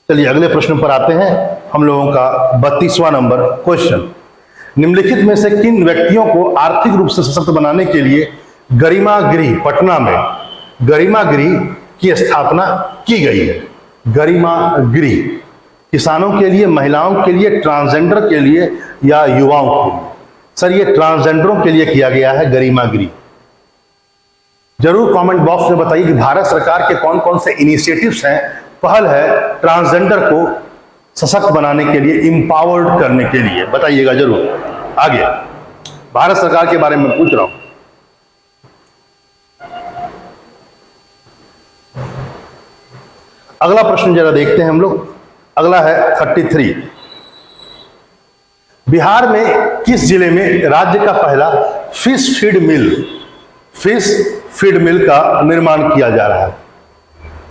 चलिए अगले प्रश्न पर आते हैं। हम लोगों का 32वां नंबर क्वेश्चन, निम्नलिखित में से किन व्यक्तियों को आर्थिक रूप से सशक्त बनाने के लिए गरिमा गृह पटना में गरिमा गृह की स्थापना की गई है? गरिमा गृह किसानों के लिए, महिलाओं के लिए, ट्रांसजेंडर के लिए या युवाओं के लिए? सर ये ट्रांसजेंडरों के लिए किया गया है गरिमा गृह। जरूर कमेंट बॉक्स में बताइए कि भारत सरकार के कौन कौन से इनिशिएटिव्स हैं, पहल है ट्रांसजेंडर को सशक्त बनाने के लिए, इंपावर्ड करने के लिए, बताइएगा जरूर। आगे भारत सरकार के बारे में पूछ रहा हूं। अगला प्रश्न जरा देखते हैं हम लोग। अगला है 33। बिहार में किस जिले में राज्य का पहला फिश फीड मिल का निर्माण किया जा रहा है?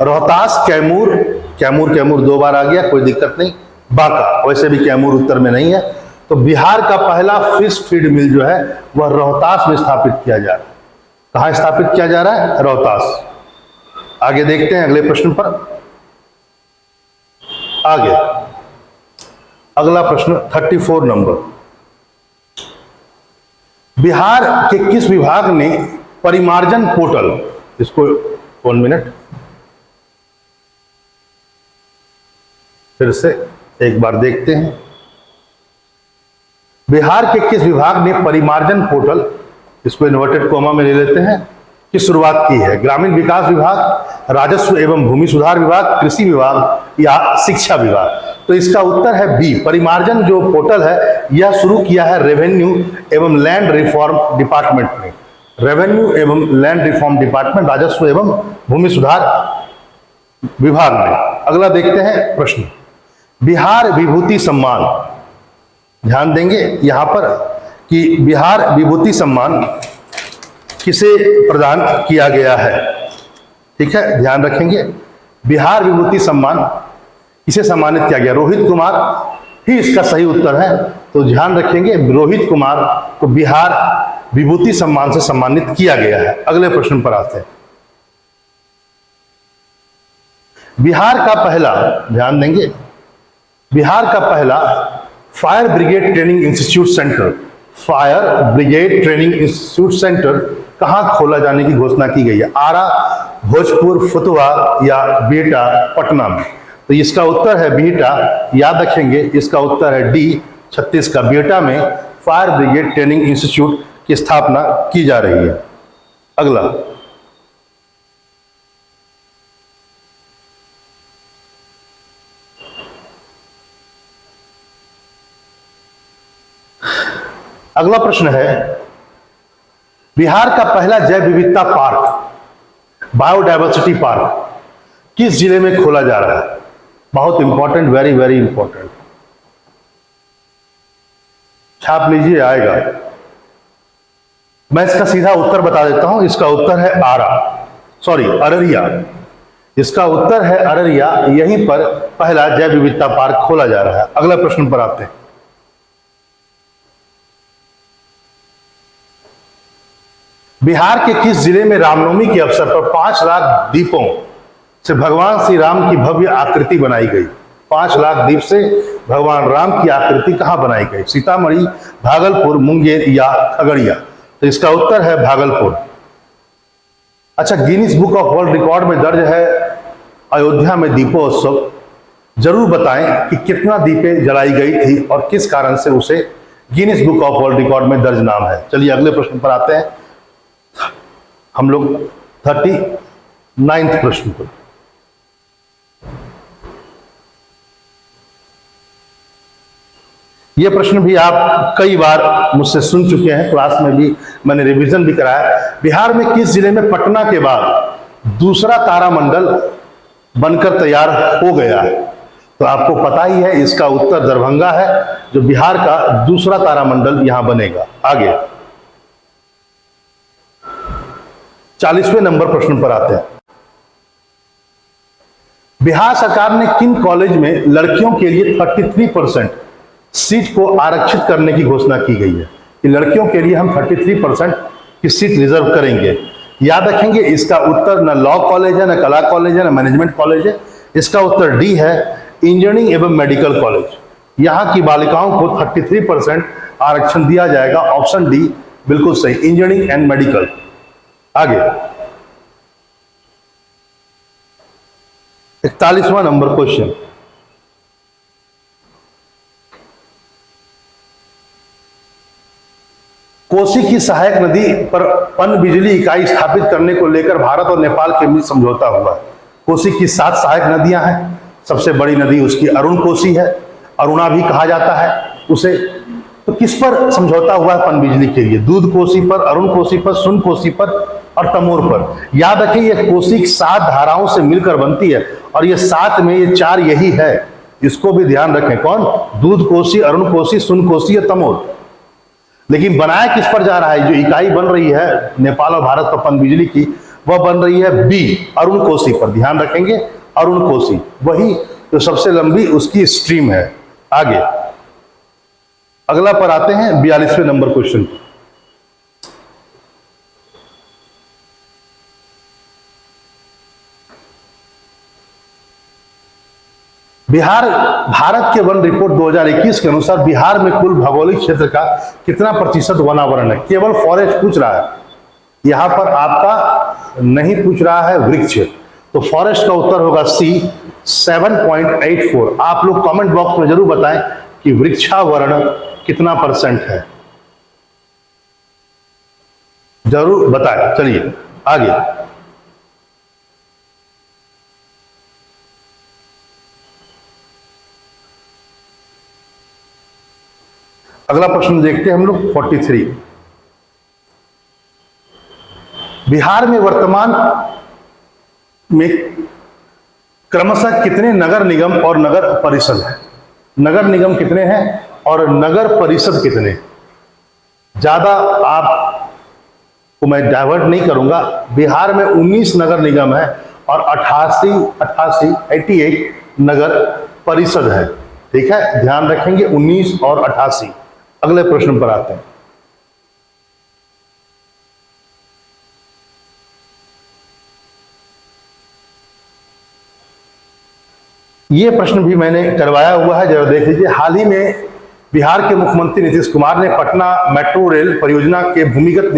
रोहतास, कैमूर 2 बार आ गया, कोई दिक्कत नहीं। बांका, वैसे भी कैमूर उत्तर में नहीं है। तो बिहार का पहला फिश फीड मिल जो है वह रोहतास में स्थापित किया जा रहा है। कहां स्थापित किया जा रहा है? रोहतास। आगे देखते हैं अगले प्रश्न पर। आगे अगला प्रश्न 34 नंबर, बिहार के किस विभाग ने परिमार्जन पोर्टल, इसको 1 मिनट फिर से एक बार देखते हैं। बिहार के किस विभाग ने परिमार्जन पोर्टल, इसको इन्वर्टेड कोमा में ले लेते हैं, की शुरुआत की है? ग्रामीण विकास विभाग, राजस्व एवं भूमि सुधार विभाग, कृषि विभाग या शिक्षा विभाग? तो इसका उत्तर है बी। परिमार्जन जो पोर्टल है यह शुरू किया है रेवेन्यू एवं लैंड रिफॉर्म डिपार्टमेंट ने। रेवेन्यू एवं लैंड रिफॉर्म डिपार्टमेंट, राजस्व एवं भूमि सुधार विभाग में। अगला देखते हैं प्रश्न, बिहार विभूति सम्मान, ध्यान देंगे यहां पर कि बिहार विभूति सम्मान किसे प्रदान किया गया है? ठीक है, ध्यान रखेंगे। बिहार विभूति सम्मान किसे सम्मानित किया गया? रोहित कुमार ही इसका सही उत्तर है। तो ध्यान रखेंगे, रोहित कुमार को बिहार विभूति सम्मान से सम्मानित किया गया है। अगले प्रश्न पर आते हैं। बिहार का पहला, ध्यान देंगे, बिहार का पहला fire brigade training institute centre, fire brigade training institute centre कहां खोला जाने की घोषणा की गई है? आरा, भोजपुर, फुतवा या बिहटा, पटना में? तो इसका उत्तर है बिहटा। याद रखेंगे, इसका उत्तर है डी, छत्तीस का बिहटा में फायर ब्रिगेड ट्रेनिंग इंस्टीट्यूट की स्थापना की जा रही है। अगला, अगला प्रश्न है, बिहार का पहला जैव विविधता पार्क, बायोडायवर्सिटी पार्क, किस जिले में खोला जा रहा है? बहुत इंपॉर्टेंट, वेरी वेरी इंपॉर्टेंट, छाप लीजिए, आएगा। मैं इसका सीधा उत्तर बता देता हूं। इसका उत्तर है अररिया। इसका उत्तर है अररिया। यहीं पर पहला जैव विविधता पार्क खोला जा रहा है। अगला प्रश्न पर आते हैं। बिहार के किस जिले में रामनवमी के अवसर पर 5 लाख दीपों से भगवान श्री राम की भव्य आकृति बनाई गई? 5 लाख दीप से भगवान राम की आकृति कहां बनाई गई? सीतामढ़ी, भागलपुर, मुंगेर या खगड़िया? तो इसका उत्तर है भागलपुर। अच्छा, Guinness book of world record में दर्ज है अयोध्या में दीपोत्सव। जरूर बताएं कि कितना दीपें जलाई गई थी और किस कारण से उसे Guinness book of world record में दर्ज नाम है। चलिए अगले प्रश्न पर आते हैं। हम लोग 39वें प्रश्न पर। यह प्रश्न भी आप कई बार मुझसे सुन चुके हैं, क्लास में भी मैंने रिवीजन भी कराया। बिहार में किस जिले में पटना के बाद दूसरा तारामंडल बनकर तैयार हो गया है? तो आपको पता ही है, इसका उत्तर दरभंगा है, जो बिहार का दूसरा तारामंडल यहां बनेगा। आगे 40वें नंबर प्रश्न पर आते हैं। बिहार सरकार ने किन कॉलेज में लड़कियों के लिए 33% सीट को आरक्षित करने की घोषणा की गई है? कि लड़कियों के लिए हम 33% की सीट रिजर्व करेंगे। याद रखेंगे, इसका उत्तर न लॉ कॉलेज है, न कला कॉलेज है, न मैनेजमेंट कॉलेज है। इसका उत्तर डी है, इंजीनियरिंग एवं मेडिकल कॉलेज। यहां की बालिकाओं को 33% आरक्षण दिया जाएगा। ऑप्शन डी बिल्कुल सही, इंजीनियरिंग एंड मेडिकल। आगे 41वां नंबर क्वेश्चन। कोसी की सहायक नदी पर पनबिजली इकाई स्थापित करने को लेकर भारत और नेपाल के बीच समझौता हुआ है। कोसी की 7 सहायक नदियां हैं। सबसे बड़ी नदी उसकी अरुण कोसी है, अरुणा भी कहा जाता है उसे। तो किस पर समझौता हुआ है पनबिजली के लिए? दूध कोसी पर, अरुण कोसी पर, सुन कोसी पर और तमोर पर। याद रखें, यह कोसी 7 धाराओं से मिलकर बनती है और ये 7 में ये 4 यही है। इसको भी ध्यान रखें। कौन? दूध कोसी, अरुण कोसी, सुन कोसी और तमोर। लेकिन बनाया किस पर जा रहा है? जो इकाई बन रही है नेपाल और भारत पर पनबिजली की, वह बन रही है बी, अरुण कोसी पर। ध्यान रखेंगे, अरुण कोसी वही जो सबसे लंबी उसकी स्ट्रीम है। आगे अगला पर आते हैं 42वें नंबर क्वेश्चन। बिहार भारत के वन रिपोर्ट 2021 के अनुसार बिहार में कुल भौगोलिक क्षेत्र का कितना प्रतिशत वनावरण है? केवल फॉरेस्ट पूछ रहा है, यहां पर आपका नहीं पूछ रहा है वृक्ष। तो फॉरेस्ट का उत्तर होगा सी, 7.84। आप लोग कमेंट बॉक्स में जरूर बताएं कि वृक्षावरण कितना % है, जरूर बताएं। चलिए आगे अगला प्रश्न देखते हैं हम लोग 43। बिहार में वर्तमान में क्रमशः कितने नगर निगम और नगर परिषद है? नगर निगम कितने हैं और नगर परिषद कितने? ज्यादा आपको मैं डाइवर्ट नहीं करूंगा। बिहार में 19 नगर निगम है और 88 नगर परिषद है। ठीक है, ध्यान रखेंगे 19 और 88। अगले प्रश्न पर आते हैं। ये प्रश्न भी मैंने करवाया हुआ है, जरा देख लीजिए। हाल ही में बिहार के मुख्यमंत्री नीतीश कुमार ने पटना मेट्रो रेल परियोजना के भूमिगत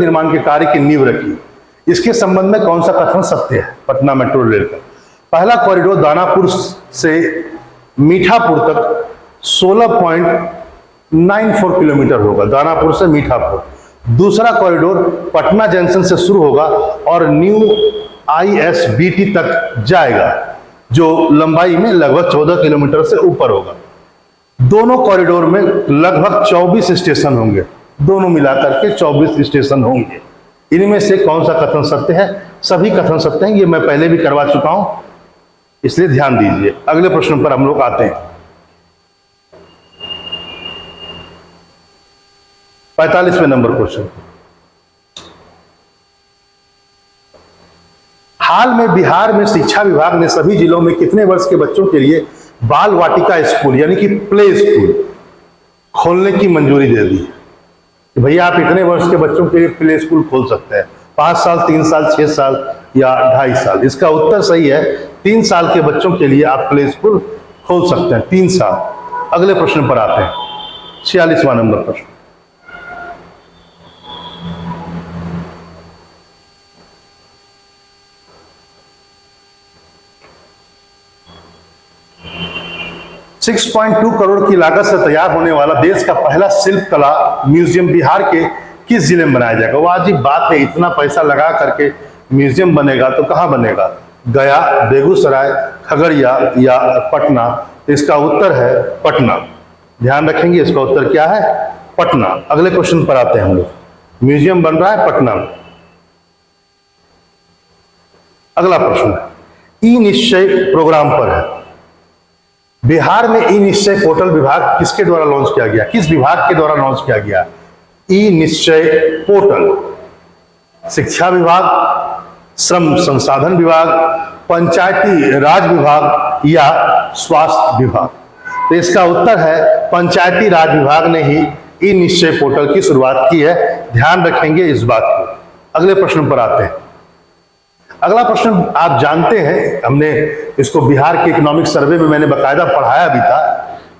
निर्माण के कार्य की नींव रखी। इसके संबंध में कौन सा कथन सत्य है? पटना मेट्रो रेल का पहला कॉरिडोर दानापुर से मीठापुर तक 16.94 किलोमीटर होगा, दानापुर से मीठापुर। दूसरा कॉरिडोर पटना जंक्शन से शुरू होगा और न्यू ISBT तक जाएगा, जो लंबाई में लगभग 14 किलोमीटर से ऊपर होगा। दोनों कॉरिडोर में लगभग 24 स्टेशन होंगे, दोनों मिलाकर के 24 स्टेशन होंगे। इनमें से कौन सा कथन सत्य है? सभी कथन सत्य हैं, ये मैं पहले भी करवा चुका हूं, इसलिए ध्यान दीजिए। अगले प्रश्न पर हम लोग आते हैं। 45वें नंबर क्वेश्चन। हाल में बिहार में शिक्षा विभाग ने सभी जिलों में कितने वर्ष के बच्चों के लिए बाल वाटिका स्कूल यानी कि प्ले स्कूल खोलने की मंजूरी दे दी कि भैया आप इतने वर्ष के बच्चों के लिए प्ले स्कूल खोल सकते हैं, 5 साल, 3 साल, 6 साल या 2.5 साल? इसका उत्तर सही है, 3 साल के बच्चों के लिए आप प्ले स्कूल खोल सकते हैं, 3 साल। अगले प्रश्न पर आते हैं, 46वां नंबर प्रश्न। $6.2 करोड़ की लागत से तैयार होने वाला देश का पहला शिल्प कला म्यूजियम बिहार के किस जिले में बनाया जाएगा? वो अजीब बात है, इतना पैसा लगा करके म्यूजियम बनेगा तो कहां बनेगा? गया, बेगूसराय, खगड़िया या पटना? इसका उत्तर है पटना। ध्यान रखेंगे, इसका उत्तर क्या है? पटना। अगले क्वेश्चन पर आते हैं हम लोग। म्यूजियम बन रहा है पटना में। अगला प्रश्न ई निश्चय प्रोग्राम पर है। बिहार में ई निश्चय पोर्टल विभाग किसके द्वारा लॉन्च किया गया? किस विभाग के द्वारा लॉन्च किया गया? ई निश्चय पोर्टल शिक्षा विभाग, श्रम संसाधन विभाग, पंचायती राज विभाग या स्वास्थ्य विभाग? तो इसका उत्तर है पंचायती राज विभाग ने ही ई निश्चय पोर्टल की शुरुआत की है। ध्यान रखेंगे इस बात को। अगले प्रश्न पर आते हैं। अगला प्रश्न आप जानते हैं, हमने इसको बिहार के इकोनॉमिक सर्वे में मैंने बकायदा पढ़ाया भी था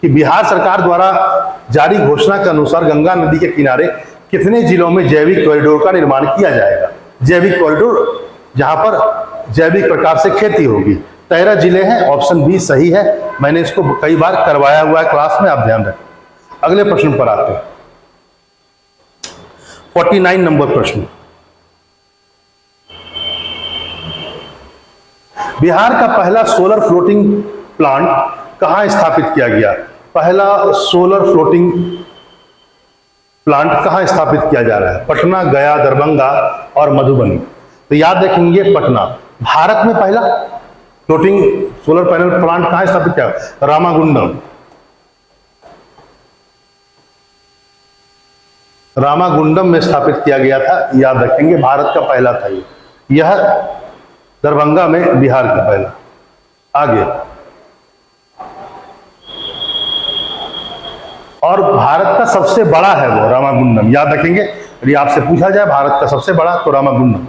कि बिहार सरकार द्वारा जारी घोषणा के अनुसार गंगा नदी के किनारे कितने जिलों में जैविक कॉरिडोर का निर्माण किया जाएगा? जैविक कॉरिडोर जहां पर जैविक प्रकार से खेती होगी। 13 जिले हैं, ऑप्शन बी सही है। मैंने इसको कई बार करवाया हुआ है क्लास में, आप ध्यान रखें। अगले प्रश्न पर आते हैं, 49 नंबर प्रश्न। बिहार का पहला सोलर फ्लोटिंग प्लांट कहां स्थापित किया गया? पहला सोलर फ्लोटिंग प्लांट कहां स्थापित किया जा रहा है? पटना, गया, दरभंगा और मधुबनी? तो याद रखेंगे पटना। भारत में पहला फ्लोटिंग सोलर पैनल प्लांट कहां स्थापित किया? रामागुंडम में स्थापित किया गया था, याद रखेंगे। भारत का पहला था यह दरभंगा में, बिहार का पहला। आगे, और भारत का सबसे बड़ा है वो रामागुंडम, याद रखेंगे। यदि आपसे पूछा जाए भारत का सबसे बड़ा तो रामागुंडम।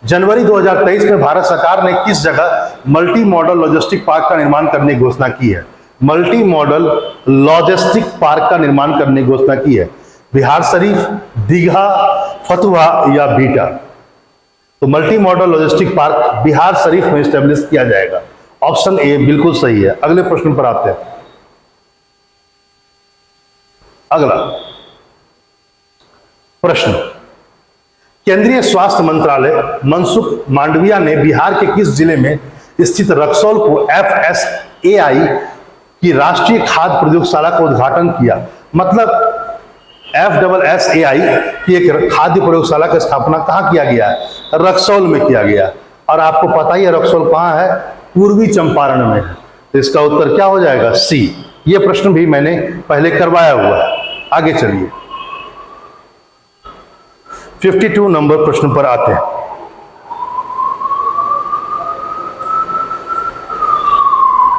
जनवरी 2023 में भारत सरकार ने किस जगह मल्टी मॉडल लॉजिस्टिक पार्क का निर्माण करने की घोषणा की है? मल्टी मॉडल लॉजिस्टिक पार्क का निर्माण करने की घोषणा की है। बिहार शरीफ, दीघा, फतुहा या बीटा? तो multi modal logistic park Bihar Sharif में स्टैब्लिश किया जाएगा। ऑप्शन ए बिल्कुल सही है। अगले प्रश्न पर आते हैं। अगला प्रश्न, केंद्रीय स्वास्थ्य मंत्रालय मनसुख मांडविया ने बिहार के किस जिले में स्थित रक्सौल को FSSAI की राष्ट्रीय खाद्य प्रयोगशाला का उद्घाटन किया? मतलब FSSAI की एक खाद्य प्रयोगशाला की स्थापना कहां किया गया है? रक्सौल में किया गया। और आपको पता ही है रक्सौल कहां है? पूर्वी चंपारण में है। तो इसका उत्तर क्या हो जाएगा? सी। ये प्रश्न भी मैंने पहले करवाया हुआ है। आगे चलिए, 52 नंबर प्रश्न पर आते हैं।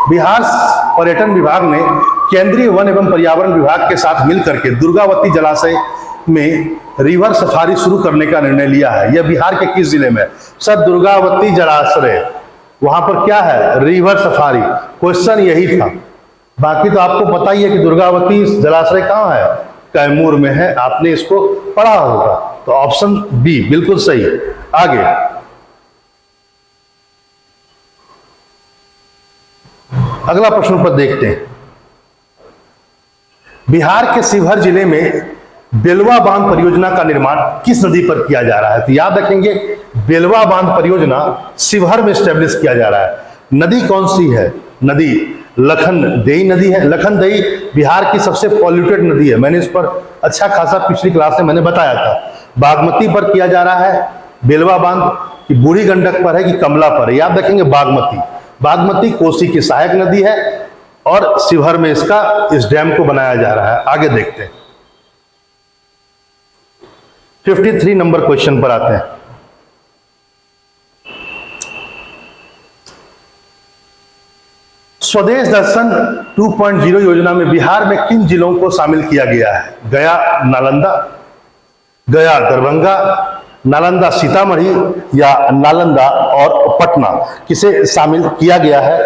बिहार पर्यटन विभाग ने केंद्रीय वन एवं पर्यावरण विभाग के साथ मिलकर के दुर्गावती जलाशय में रिवर सफारी शुरू करने का निर्णय लिया है। यह बिहार के किस जिले में है? सर, दुर्गावती जलाशय, वहां पर क्या है? River safari. क्वेश्चन यही था। बाकी तो आपको पता ही है कि दुर्गावती जलाशय कहाँ है, कैमूर में है। आपने इसको पढ़ा होगा। तो ऑप्शन बी बिल्कुल सही है। आगे अगला प्रश्न पर देखते हैं। बिहार के शिवहर जिले में बेलवा बांध परियोजना का निर्माण किस नदी पर किया जा रहा है? तो याद रखेंगे, बेलवा बांध परियोजना शिवहर में स्टैब्लिश किया जा रहा है। नदी कौन सी है? नदी लखनदेई नदी है। लखनदेई बिहार की सबसे पॉल्यूटेड नदी है। मैंने इस पर अच्छा खासा पिछली क्लास में मैंने बताया था। बागमती पर किया जा रहा है बेलवा बांध, कि बूढ़ी गंडक पर है कि कमला पर है? याद रखेंगे बागमती। बागमती कोसी की सहायक नदी है और शिवहर में इस डैम को बनाया जा रहा है। आगे देखते हैं। 53 नंबर क्वेश्चन पर आते हैं। स्वदेश दर्शन 2.0 योजना में बिहार में किन जिलों को शामिल किया गया है? गया नालंदा, गया दरभंगा, नालंदा सीतामढ़ी या नालंदा और पटना? किसे शामिल किया गया है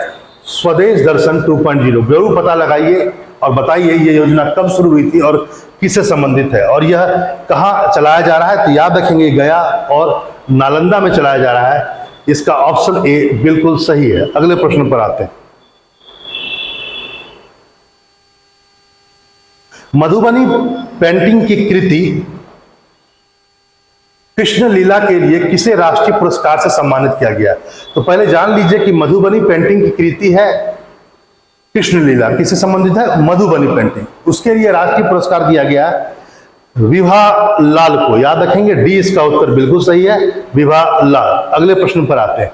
स्वदेश दर्शन 2.0? जरूर पता लगाइए और बताइए ये योजना कब शुरू हुई थी और किससे संबंधित है और यह कहाँ चलाया जा रहा है? तो याद रखेंगे गया और नालंदा में चलाया जा रहा है। इसका ऑप्शन ए बिल्कुल सही है। अगले प्रश्न पर आते हैं। मधुबनी पेंटिंग की कृति कृष्ण लीला के लिए किसे राष्ट्रीय पुरस्कार से सम्मानित किया गया? तो पहले जान लीजिए कि मधुबनी पेंटिंग की कृति है कृष्ण लीला, किससे संबंधित है? मधुबनी पेंटिंग। उसके लिए राष्ट्रीय पुरस्कार दिया गया विभा लाल को। याद रखेंगे, डी इसका उत्तर बिल्कुल सही है, विभा लाल। अगले प्रश्न पर आते हैं।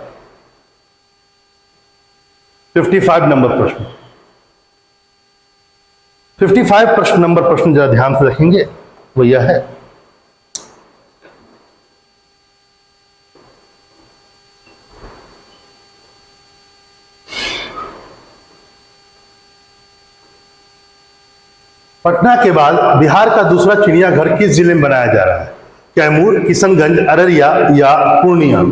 55 नंबर प्रश्न। 55 प्रश्न नंबर प्रश्न जरा ध्यान से रखेंगे, वो यह है, पटना के बाद बिहार का दूसरा चिड़ियाघर किस जिले में बनाया जा रहा है? कैमूर, किशनगंज, अररिया या पूर्णिया?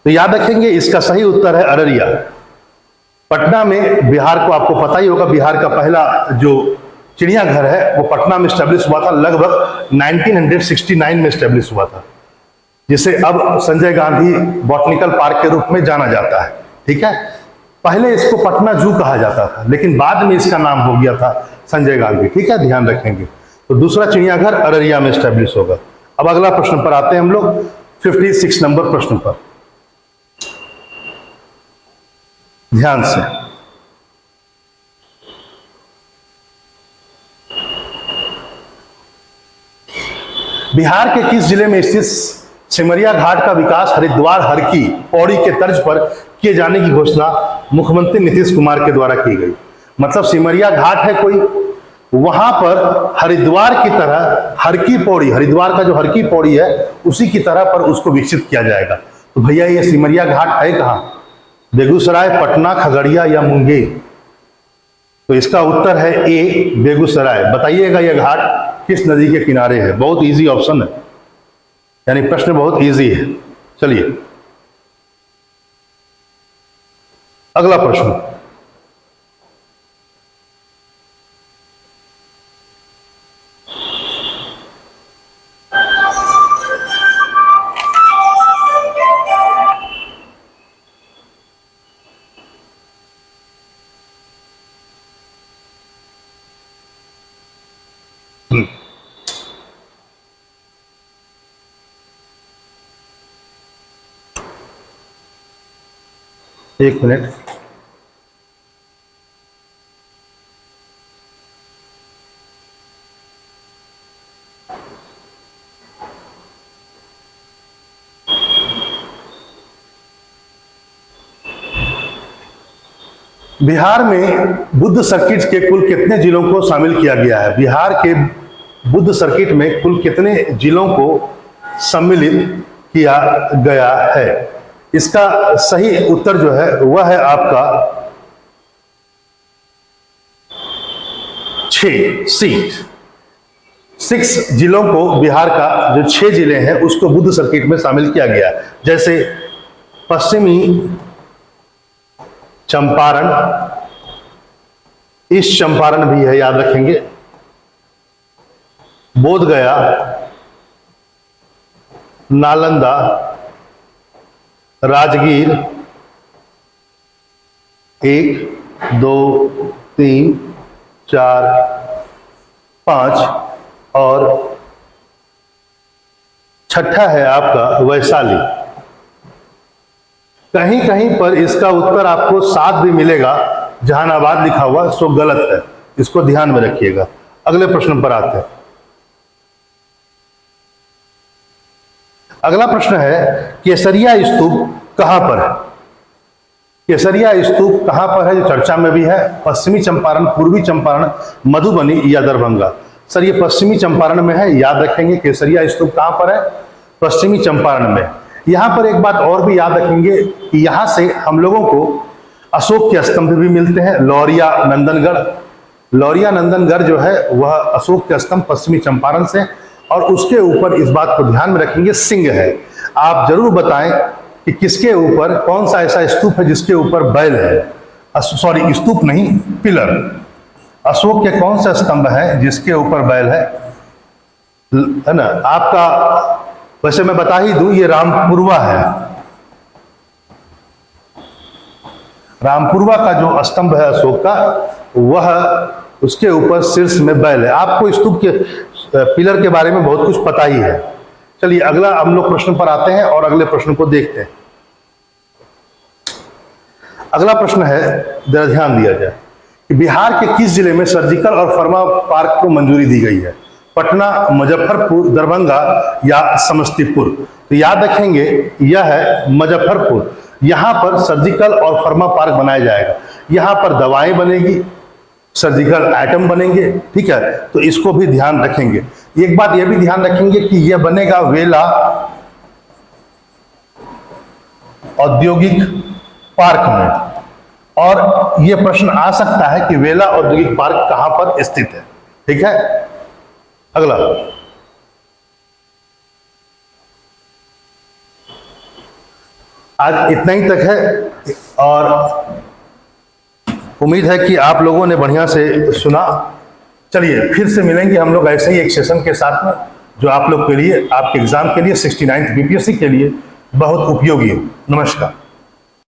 तो याद रखेंगे इसका सही उत्तर है अररिया। पटना में बिहार को आपको पता ही होगा, बिहार का पहला जो चिड़ियाघर है वो पटना में स्टैब्लिश हुआ था, लगभग 1969 में स्टैब्लिश हुआ था, जिसे अब संजय गांधी बॉटनिकल पार्क के रूप में जाना जाता है। ठीक है, पहले इसको पटना जू कहा जाता था, लेकिन बाद में इसका नाम हो गया था संजय गांधी। ठीक है, ध्यान रखेंगे। तो दूसरा चिड़ियाघर अररिया में स्टैब्लिश होगा। अब अगला प्रश्न पर आते हैं हम लोग, 56 नंबर प्रश्न पर ध्यान से। बिहार के किस जिले में स्थित सिमरिया घाट का विकास हरिद्वार हरकी पौड़ी के तर्ज पर किए जाने की घोषणा मुख्यमंत्री नीतीश कुमार के द्वारा की गई? मतलब सिमरिया घाट है कोई, वहां पर हरिद्वार की तरह हरकी पौड़ी, हरिद्वार का जो हरकी पौड़ी है उसी की तरह पर उसको विकसित किया जाएगा। तो भैया ये सिमरिया घाट है कहां? बेगूसराय, पटना, खगड़िया या मुंगेर? तो इसका उत्तर है ए, बेगूसराय। बताइएगा यह घाट किस नदी के किनारे है? बहुत इजी ऑप्शन है, यानी प्रश्न बहुत इजी है। चलिए अगला प्रश्न। एक मिनट। बिहार में बुद्ध सर्किट के कुल कितने जिलों को शामिल किया गया है? बिहार के बुद्ध सर्किट में कुल कितने जिलों को सम्मिलित किया गया है। इसका सही उत्तर जो है वह है आपका 6 सीट। 6 जिलों को, बिहार का जो 6 जिले हैं उसको बुद्ध सर्किट में शामिल किया गया, जैसे पश्चिमी चंपारण, ईस्ट चंपारण भी है, याद रखेंगे, बोधगया, नालंदा, राजगीर, 1 2 3 4 5 और छठा है आपका वैशाली। कहीं कहीं पर इसका उत्तर आपको 7 भी मिलेगा, जहानाबाद लिखा हुआ, सो गलत है, इसको ध्यान में रखिएगा। अगले प्रश्न पर आते हैं। अगला प्रश्न है केसरिया स्तूप कहां पर है? केसरिया स्तूप कहां पर है जो चर्चा में भी है? पश्चिमी चंपारण, पूर्वी चंपारण, मधुबनी या दरभंगा? सर ये पश्चिमी चंपारण में है, याद रखेंगे। केसरिया स्तूप कहां पर है? पश्चिमी चंपारण में। यहां पर एक बात और भी याद रखेंगे कि यहां से हम लोगों को अशोक के स्तंभ भी मिलते हैं, लौरिया नंदनगढ़। लौरिया नंदनगढ़ जो है वह अशोक के स्तंभ पश्चिमी चंपारण से, और उसके ऊपर इस बात को ध्यान में रखेंगे सिंह है। आप जरूर बताएं कि किसके ऊपर, कौन सा ऐसा स्तूप है जिसके ऊपर बैल है, सॉरी स्तूप नहीं, पिलर। अशोक के कौन सा स्तंभ है जिसके ऊपर बैल है ना? आपका वैसे मैं बता ही दूं, ये रामपुरवा है। रामपुरवा का जो स्तंभ है अशोक का, वह उसके ऊपर शीर्ष में बैल है। आपको स्तूप के पिलर के बारे में बहुत कुछ पता ही है। चलिए अगला हम लोग प्रश्न पर आते हैं और अगले प्रश्न को देखते हैं। अगला प्रश्न है, जरा ध्यान दिया जाए कि बिहार के किस जिले में सर्जिकल और फार्मा पार्क को मंजूरी दी गई है? पटना, मुजफ्फरपुर, दरभंगा या समस्तीपुर? तो याद रखेंगे यह है मुजफ्फरपुर। यहां पर सर्जिकल और फार्मा पार्क बनाया जाएगा। यहां पर दवाएं बनेगी, सर्जिकल आइटम बनेंगे, ठीक है, तो इसको भी ध्यान रखेंगे। एक बात यह भी ध्यान रखेंगे कि यह बनेगा वेला औद्योगिक पार्क में, और यह प्रश्न आ सकता है कि वेला औद्योगिक पार्क कहां पर स्थित है, ठीक है। अगला, आज इतना ही तक है और उम्मीद है कि आप लोगों ने बढ़िया से सुना। चलिए फिर से मिलेंगे हम लोग ऐसे ही एक सेशन के साथ में, जो आप लोग के लिए, आपके एग्जाम के लिए, 69th बीपीएससी के लिए बहुत उपयोगी है। नमस्कार।